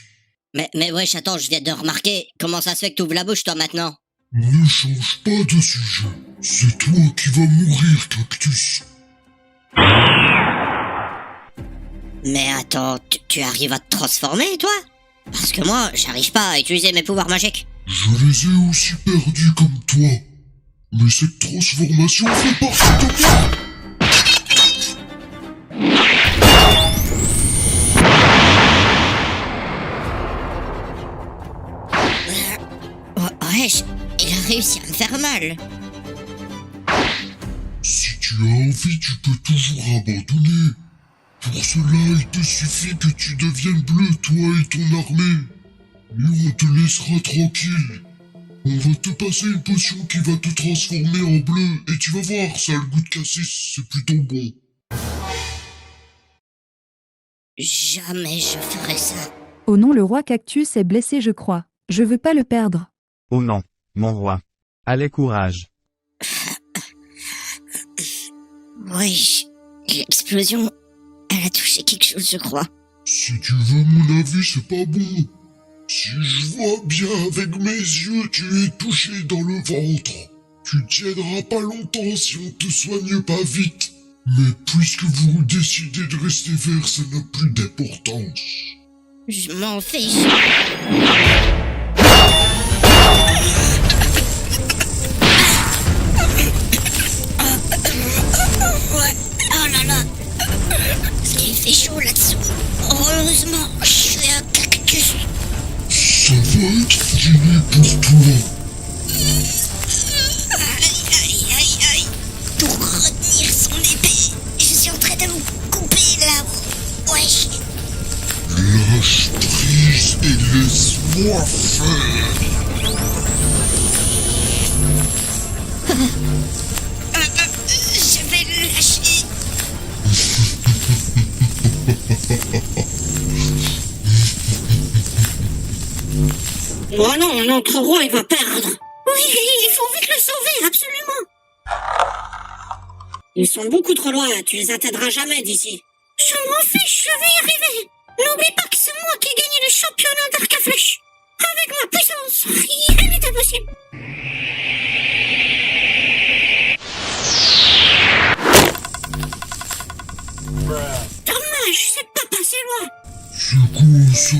[SPEAKER 1] Mais wesh, attends, je viens de remarquer. Comment ça se fait que t'ouvres la bouche toi maintenant?
[SPEAKER 9] Ne change pas de sujet. C'est toi qui vas mourir, Cactus.
[SPEAKER 1] Mais attends, tu arrives à te transformer, toi? Parce que moi, j'arrive pas à utiliser mes pouvoirs magiques.
[SPEAKER 9] Je les ai aussi perdus comme toi. Mais cette transformation fait partie de moi.
[SPEAKER 1] Wesh, il a réussi à me faire mal.
[SPEAKER 9] Si tu as envie, tu peux toujours abandonner. Pour cela, il te suffit que tu deviennes bleu, toi et ton armée. Et on te laissera tranquille. On va te passer une potion qui va te transformer en bleu, et tu vas voir, ça a le goût de cassis, c'est plutôt bon.
[SPEAKER 1] Jamais je ferai ça.
[SPEAKER 4] Oh non, le roi Cactus est blessé, je crois. Je veux pas le perdre.
[SPEAKER 7] Oh non, mon roi. Allez, courage.
[SPEAKER 1] Oui, l'explosion, elle a touché quelque chose, je crois.
[SPEAKER 9] Si tu veux mon avis, c'est pas bon. Si je vois bien avec mes yeux, tu es touché dans le ventre. Tu tiendras pas longtemps si on te soigne pas vite. Mais puisque vous décidez de rester vert, ça n'a plus d'importance.
[SPEAKER 1] Je m'en fiche. Oh là là. Il fait chaud là-dessous. Heureusement, je suis un cactus.
[SPEAKER 9] Ça va être fini pour toi.
[SPEAKER 1] Aïe, aïe, aïe. Pour retenir son épée, je suis en train de me couper là. Wesh.
[SPEAKER 9] Lâche prise et laisse-moi faire.
[SPEAKER 1] Je vais le lâcher.
[SPEAKER 15] Notre roi, il va perdre. Oui, il faut vite le sauver, absolument. Ils sont beaucoup trop loin, tu les atteindras jamais d'ici. Je m'en fiche, je vais y arriver. N'oublie pas que c'est moi qui ai gagné le championnat d'arc à flèche. Avec ma puissance, rien n'est impossible. Dommage, c'est pas passé loin.
[SPEAKER 9] C'est quoi ça?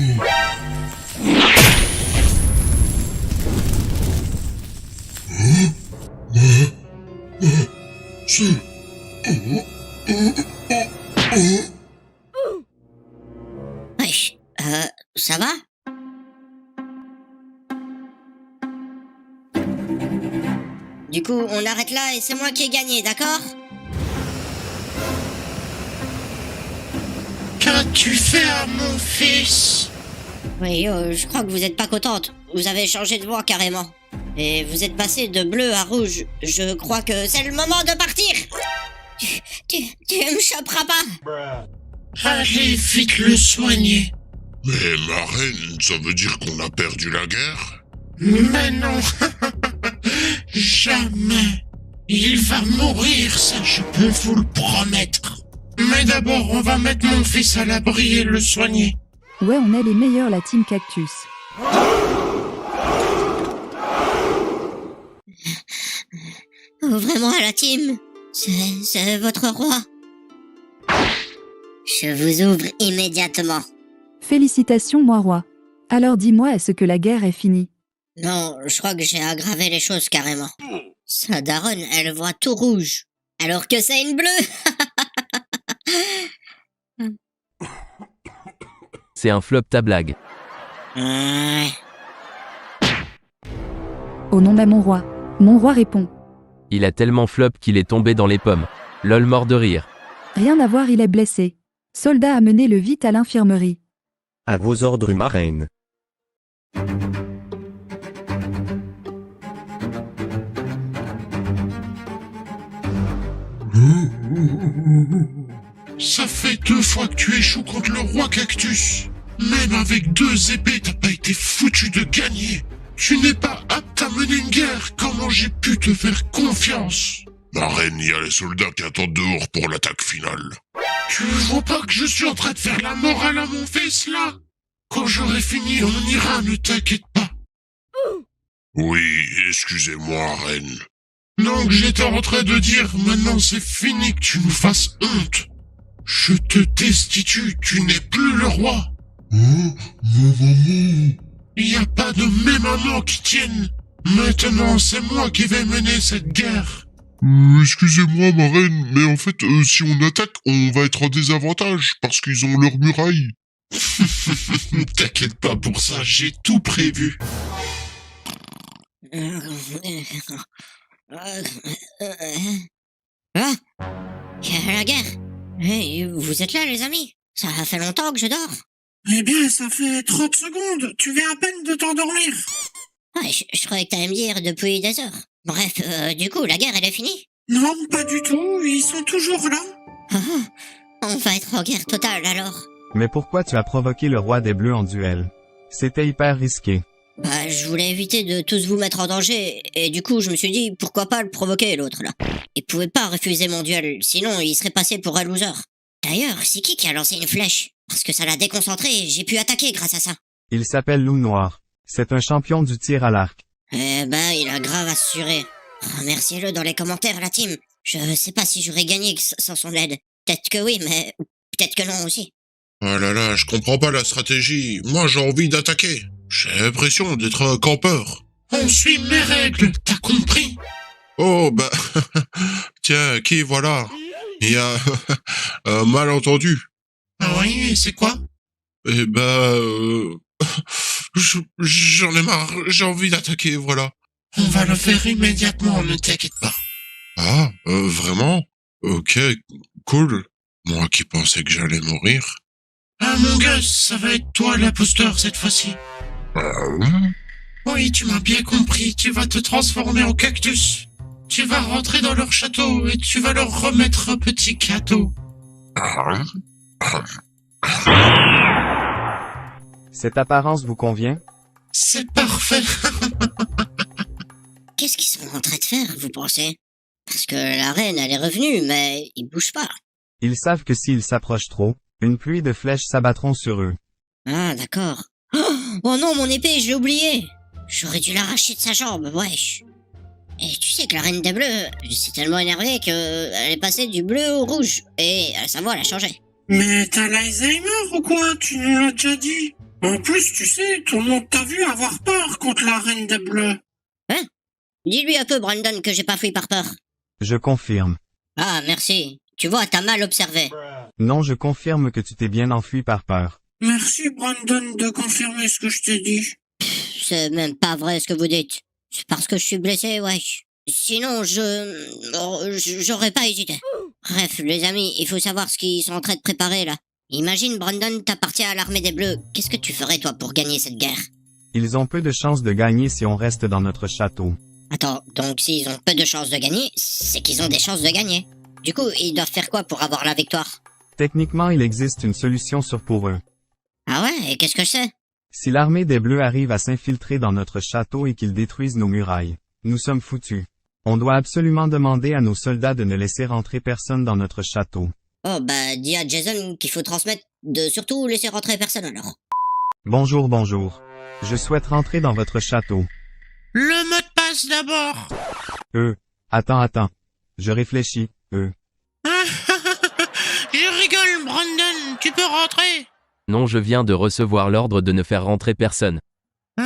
[SPEAKER 1] Wesh, ça va? Du coup, on arrête là et c'est moi qui ai gagné, d'accord?
[SPEAKER 15] Qu'as-tu fait à mon fils?
[SPEAKER 1] Oui, je crois que vous êtes pas contente. Vous avez changé de voix carrément. Et vous êtes passé de bleu à rouge. Je crois que c'est le moment de partir. Tu me choperas pas.
[SPEAKER 15] Allez vite le soigner.
[SPEAKER 2] Mais ma reine, ça veut dire qu'on a perdu la guerre?
[SPEAKER 15] Mais non. Jamais. Il va mourir, ça je peux vous le promettre. Mais d'abord, on va mettre mon fils à l'abri et le soigner.
[SPEAKER 4] Ouais, on est les meilleurs, la team Cactus.
[SPEAKER 1] Ouvrez-moi la team. C'est votre roi. Je vous ouvre immédiatement.
[SPEAKER 4] Félicitations, moi roi. Alors dis-moi, est-ce que la guerre est finie?
[SPEAKER 1] Non, je crois que j'ai aggravé les choses carrément. Sa daronne, elle voit tout rouge. Alors que c'est une bleue.
[SPEAKER 3] C'est un flop ta blague.
[SPEAKER 4] Au nom de mon roi. Mon roi répond.
[SPEAKER 3] Il a tellement flop qu'il est tombé dans les pommes. Lol mort de rire.
[SPEAKER 4] Rien à voir, il est blessé. Soldat, amenez-le vite à l'infirmerie.
[SPEAKER 12] À vos ordres, ma reine.
[SPEAKER 9] Ça fait 2 fois que tu échoues contre le roi Cactus. Même avec 2 épées, t'as pas été foutu de gagner. Tu n'es pas apte à mener une guerre. Comment j'ai pu te faire confiance?
[SPEAKER 2] Ma reine, il y a les soldats qui attendent dehors pour l'attaque finale.
[SPEAKER 9] Tu vois pas que je suis en train de faire la morale à mon fils, là? Quand j'aurai fini, on ira, ne t'inquiète pas.
[SPEAKER 2] Oui, excusez-moi, reine.
[SPEAKER 9] Donc j'étais en train de dire, maintenant c'est fini que tu nous fasses honte. Je te destitue, tu n'es plus le roi.
[SPEAKER 2] Hein? Ma maman?
[SPEAKER 9] Il n'y a pas de mes mamans qui tiennent. Maintenant, c'est moi qui vais mener cette guerre.
[SPEAKER 2] Excusez-moi, ma reine, mais en fait, si on attaque, on va être en désavantage, parce qu'ils ont leurs murailles.
[SPEAKER 9] T'inquiète pas pour ça, j'ai tout prévu.
[SPEAKER 1] Ah, il y a la guerre. Hey, vous êtes là, les amis? Ça fait longtemps que je dors.
[SPEAKER 15] Eh bien, ça fait 30 secondes. Tu viens à peine de t'endormir.
[SPEAKER 1] Ouais, je croyais que t'allais me dire depuis des heures. Bref, du coup, la guerre, elle est finie?
[SPEAKER 15] Non, pas du tout. Ils sont toujours là.
[SPEAKER 1] On va être en guerre totale, alors.
[SPEAKER 7] Mais pourquoi tu as provoqué le roi des Bleus en duel? C'était hyper risqué.
[SPEAKER 1] Bah, je voulais éviter de tous vous mettre en danger, et du coup, je me suis dit, pourquoi pas le provoquer, l'autre, là. Il pouvait pas refuser mon duel, sinon il serait passé pour un loser. D'ailleurs, c'est qui a lancé une flèche? Parce que ça l'a déconcentré et j'ai pu attaquer grâce à ça.
[SPEAKER 7] Il s'appelle Loup Noir. C'est un champion du tir à l'arc.
[SPEAKER 1] Eh ben, il a grave assuré. Remerciez-le dans les commentaires, la team. Je sais pas si j'aurais gagné sans son aide. Peut-être que oui, mais peut-être que non aussi.
[SPEAKER 2] Oh là là, je comprends pas la stratégie. Moi, j'ai envie d'attaquer. J'ai l'impression d'être un campeur.
[SPEAKER 9] On suit mes règles, t'as compris?
[SPEAKER 2] Oh, bah... Tiens, qui voilà? Il y a... un malentendu.
[SPEAKER 9] Ah oui, et c'est quoi?
[SPEAKER 2] Eh ben... J'en ai marre, j'ai envie d'attaquer, voilà.
[SPEAKER 9] On va le faire immédiatement, ne t'inquiète pas.
[SPEAKER 2] Ah, vraiment? Ok, cool. Moi qui pensais que j'allais mourir.
[SPEAKER 9] Ah mon gars, ça va être toi l'imposteur cette fois-ci. Oui, tu m'as bien compris, tu vas te transformer en cactus. Tu vas rentrer dans leur château et tu vas leur remettre un petit cadeau.
[SPEAKER 7] Cette apparence vous convient?
[SPEAKER 15] C'est parfait.
[SPEAKER 1] Qu'est-ce qu'ils sont en train de faire, vous pensez? Parce que la reine, elle est revenue, mais ils bougent pas.
[SPEAKER 7] Ils savent que s'ils s'approchent trop, une pluie de flèches s'abattront sur eux.
[SPEAKER 1] Ah, d'accord. Oh non, mon épée, je l'ai oubliée. J'aurais dû l'arracher de sa jambe, wesh. Et tu sais que la reine des bleus, s'est tellement énervée elle est passée du bleu au rouge. Et sa voix, elle a changé.
[SPEAKER 15] Mais t'as l'Alzheimer ou quoi? Tu nous l'as déjà dit. En plus, tu sais, tout le monde t'a vu avoir peur contre la reine des bleus.
[SPEAKER 1] Hein? Dis-lui un peu, Brandon, que j'ai pas fui par peur.
[SPEAKER 7] Je confirme.
[SPEAKER 1] Ah, merci. Tu vois, t'as mal observé.
[SPEAKER 7] Non, je confirme que tu t'es bien enfui par peur.
[SPEAKER 15] Merci, Brandon, de confirmer ce que je t'ai dit.
[SPEAKER 1] C'est même pas vrai ce que vous dites. C'est parce que je suis blessé, wesh. Sinon, j'aurais pas hésité. Bref, les amis, il faut savoir ce qu'ils sont en train de préparer, là. Imagine, Brandon, t'appartiens à l'armée des Bleus. Qu'est-ce que tu ferais, toi, pour gagner cette guerre?
[SPEAKER 7] Ils ont peu de chances de gagner si on reste dans notre château.
[SPEAKER 1] Attends, donc s'ils ont peu de chances de gagner, c'est qu'ils ont des chances de gagner. Du coup, ils doivent faire quoi pour avoir la victoire?
[SPEAKER 7] Techniquement, il existe une solution pour eux.
[SPEAKER 1] Ah ouais, et qu'est-ce que c'est?
[SPEAKER 7] Si l'armée des Bleus arrive à s'infiltrer dans notre château et qu'ils détruisent nos murailles, nous sommes foutus. On doit absolument demander à nos soldats de ne laisser rentrer personne dans notre château.
[SPEAKER 1] Oh bah, dis à Jason qu'il faut transmettre de surtout laisser rentrer personne alors.
[SPEAKER 7] Bonjour, bonjour. Je souhaite rentrer dans votre château.
[SPEAKER 15] Le mot de passe d'abord.
[SPEAKER 7] Attends. Je réfléchis,
[SPEAKER 15] Je rigole, Brandon, tu peux rentrer.
[SPEAKER 3] Non, je viens de recevoir l'ordre de ne faire rentrer personne.
[SPEAKER 15] Et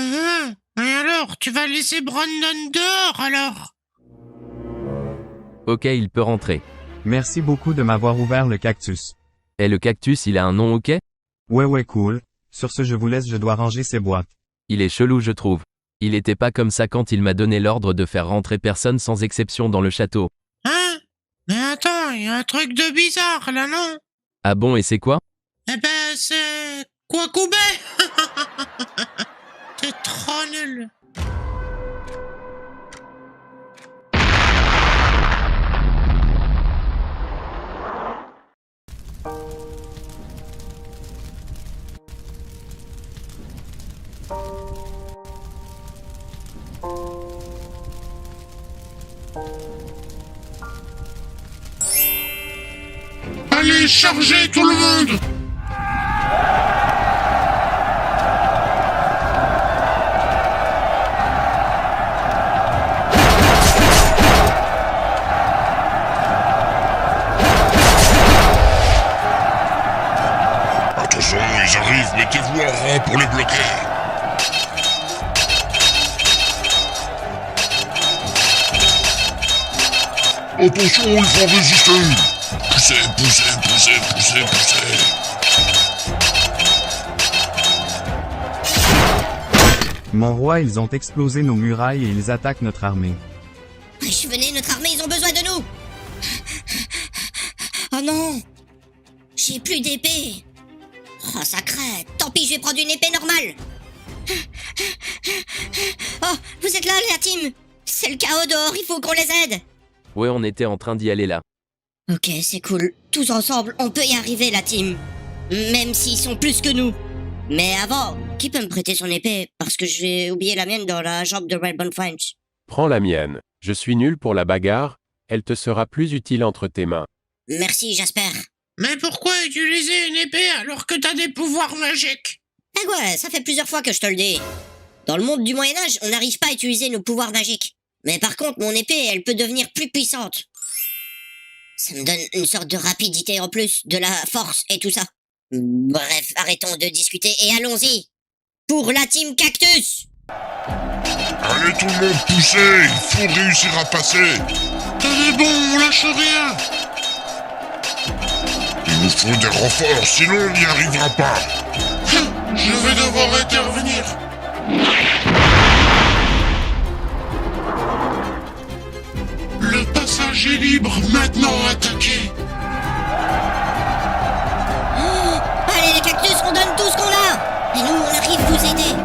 [SPEAKER 15] alors, tu vas laisser Brandon dehors alors?
[SPEAKER 3] Ok, il peut rentrer.
[SPEAKER 7] Merci beaucoup de m'avoir ouvert le cactus.
[SPEAKER 3] Et le cactus, il a un nom, ok?
[SPEAKER 7] Ouais, cool. Sur ce, je vous laisse, je dois ranger ces boîtes.
[SPEAKER 3] Il est chelou, je trouve. Il était pas comme ça quand il m'a donné l'ordre de faire rentrer personne sans exception dans le château.
[SPEAKER 15] Hein? Mais attends, il y a un truc de bizarre là, non?
[SPEAKER 3] Ah bon, et c'est quoi?
[SPEAKER 15] Eh ben, c'est... Kwakubé. T'es trop nul.
[SPEAKER 2] Allez, chargez tout le monde! Attention, ils arrivent, mettez-vous en rang pour les bloquer. Attention, ils vont résister. Poussez.
[SPEAKER 7] Mon roi, ils ont explosé nos murailles et ils attaquent notre armée.
[SPEAKER 1] Venez, notre armée, ils ont besoin de nous. Oh non, j'ai plus d'épée. Oh, sacré, tant pis, je vais prendre une épée normale. Oh, vous êtes là, la team. C'est le chaos dehors, il faut qu'on les aide.
[SPEAKER 3] Ouais, on était en train d'y aller là.
[SPEAKER 1] Ok, c'est cool. Tous ensemble, on peut y arriver, la team. Même s'ils sont plus que nous. Mais avant, qui peut me prêter son épée? Parce que je vais oublier la mienne dans la jambe de Redbone French.
[SPEAKER 17] Prends la mienne. Je suis nul pour la bagarre. Elle te sera plus utile entre tes mains.
[SPEAKER 1] Merci, Jasper.
[SPEAKER 15] Mais pourquoi utiliser une épée alors que t'as des pouvoirs magiques?
[SPEAKER 1] Eh ouais, ça fait plusieurs fois que je te le dis. Dans le monde du Moyen-Âge, on n'arrive pas à utiliser nos pouvoirs magiques. Mais par contre, mon épée, elle peut devenir plus puissante. Ça me donne une sorte de rapidité en plus, de la force et tout ça. Bref, arrêtons de discuter et allons-y. Pour la team Cactus.
[SPEAKER 2] Allez tout le monde, poussez. Il faut réussir à passer.
[SPEAKER 15] Tenez bon, on lâche rien.
[SPEAKER 2] Il nous faut des renforts, sinon on n'y arrivera pas.
[SPEAKER 15] Je vais devoir intervenir.
[SPEAKER 2] Le passage est libre, maintenant attaquez.
[SPEAKER 1] Oh, allez les cactus, on donne tout ce qu'on a. Et nous, on arrive vous aider.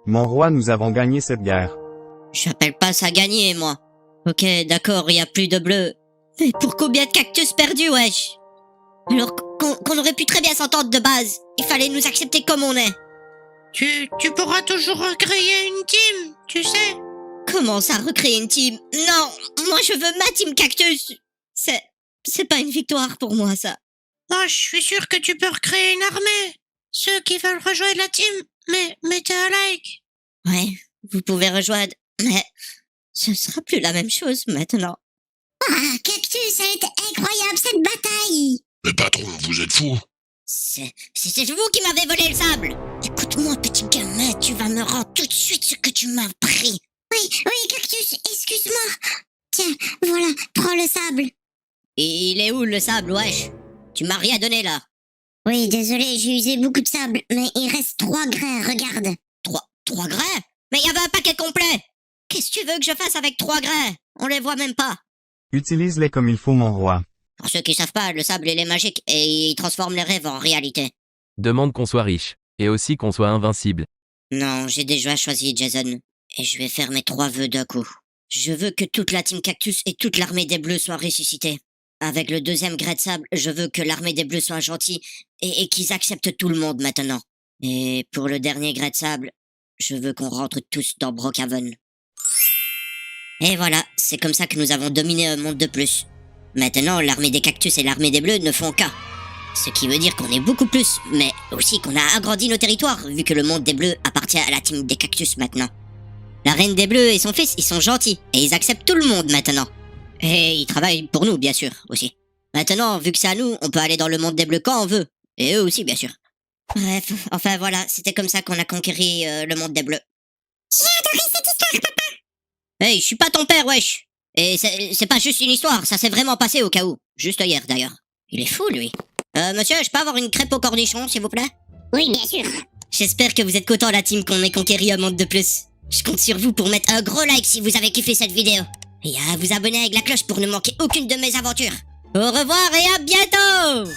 [SPEAKER 7] Mon roi, nous avons gagné cette guerre.
[SPEAKER 1] J'appelle pas ça gagner, moi. Ok, d'accord, y a plus de bleu. Mais pour combien de cactus perdus, wesh? Alors qu'on aurait pu très bien s'entendre de base. Il fallait nous accepter comme on est.
[SPEAKER 15] Tu pourras toujours recréer une team, tu sais.
[SPEAKER 1] Comment ça, recréer une team? Non, moi je veux ma team cactus. C'est pas une victoire pour moi, ça.
[SPEAKER 15] Oh, je suis sûr que tu peux recréer une armée. Ceux qui veulent rejoindre la team, mettez un like.
[SPEAKER 1] Ouais, vous pouvez rejoindre, mais ce sera plus la même chose maintenant.
[SPEAKER 20] Ah, Cactus, elle était incroyable cette bataille.
[SPEAKER 2] Mais patron, vous êtes fou.
[SPEAKER 1] C'est vous qui m'avez volé le sable.
[SPEAKER 20] Écoute-moi, petit gamin, tu vas me rendre tout de suite ce que tu m'as pris. Oui, Cactus, excuse-moi. Tiens, voilà, prends le sable.
[SPEAKER 1] Il est où le sable, wesh? Tu m'as rien donné là.
[SPEAKER 20] Oui, désolé, j'ai usé beaucoup de sable, mais il reste 3 grains, regarde.
[SPEAKER 1] 3 grains? Mais il y avait un paquet complet. Qu'est-ce que tu veux que je fasse avec 3 grains? On les voit même pas.
[SPEAKER 7] Utilise-les comme il faut, mon roi.
[SPEAKER 1] Pour ceux qui savent pas, le sable il est magique et il transforme les rêves en réalité.
[SPEAKER 3] Demande qu'on soit riche. Et aussi qu'on soit invincible.
[SPEAKER 1] Non, j'ai déjà choisi Jason. Et je vais faire mes 3 vœux d'un coup. Je veux que toute la team Cactus et toute l'armée des Bleus soient ressuscitées. Avec le 2e grès de sable, je veux que l'armée des Bleus soit gentille et qu'ils acceptent tout le monde maintenant. Et pour le dernier grès de sable, je veux qu'on rentre tous dans Brookhaven. Et voilà, c'est comme ça que nous avons dominé un monde de plus. Maintenant, l'armée des Cactus et l'armée des Bleus ne font qu'un. Ce qui veut dire qu'on est beaucoup plus, mais aussi qu'on a agrandi nos territoires, vu que le monde des Bleus appartient à la team des Cactus maintenant. La reine des Bleus et son fils, ils sont gentils, et ils acceptent tout le monde maintenant. Et ils travaillent pour nous, bien sûr, aussi. Maintenant, vu que c'est à nous, on peut aller dans le monde des Bleus quand on veut. Et eux aussi, bien sûr. Bref, enfin voilà, c'était comme ça qu'on a conquéri le monde des Bleus.
[SPEAKER 20] J'ai adoré cette histoire, papa.
[SPEAKER 1] Hey, je suis pas ton père, wesh. Et c'est pas juste une histoire, ça s'est vraiment passé au cas où. Juste hier, d'ailleurs. Il est fou, lui. Monsieur, je peux avoir une crêpe au cornichon, s'il vous plaît?
[SPEAKER 20] Oui, bien sûr.
[SPEAKER 1] J'espère que vous êtes content, la team, qu'on ait conquéri un monde de plus. Je compte sur vous pour mettre un gros like si vous avez kiffé cette vidéo. Et à vous abonner avec la cloche pour ne manquer aucune de mes aventures. Au revoir et à bientôt!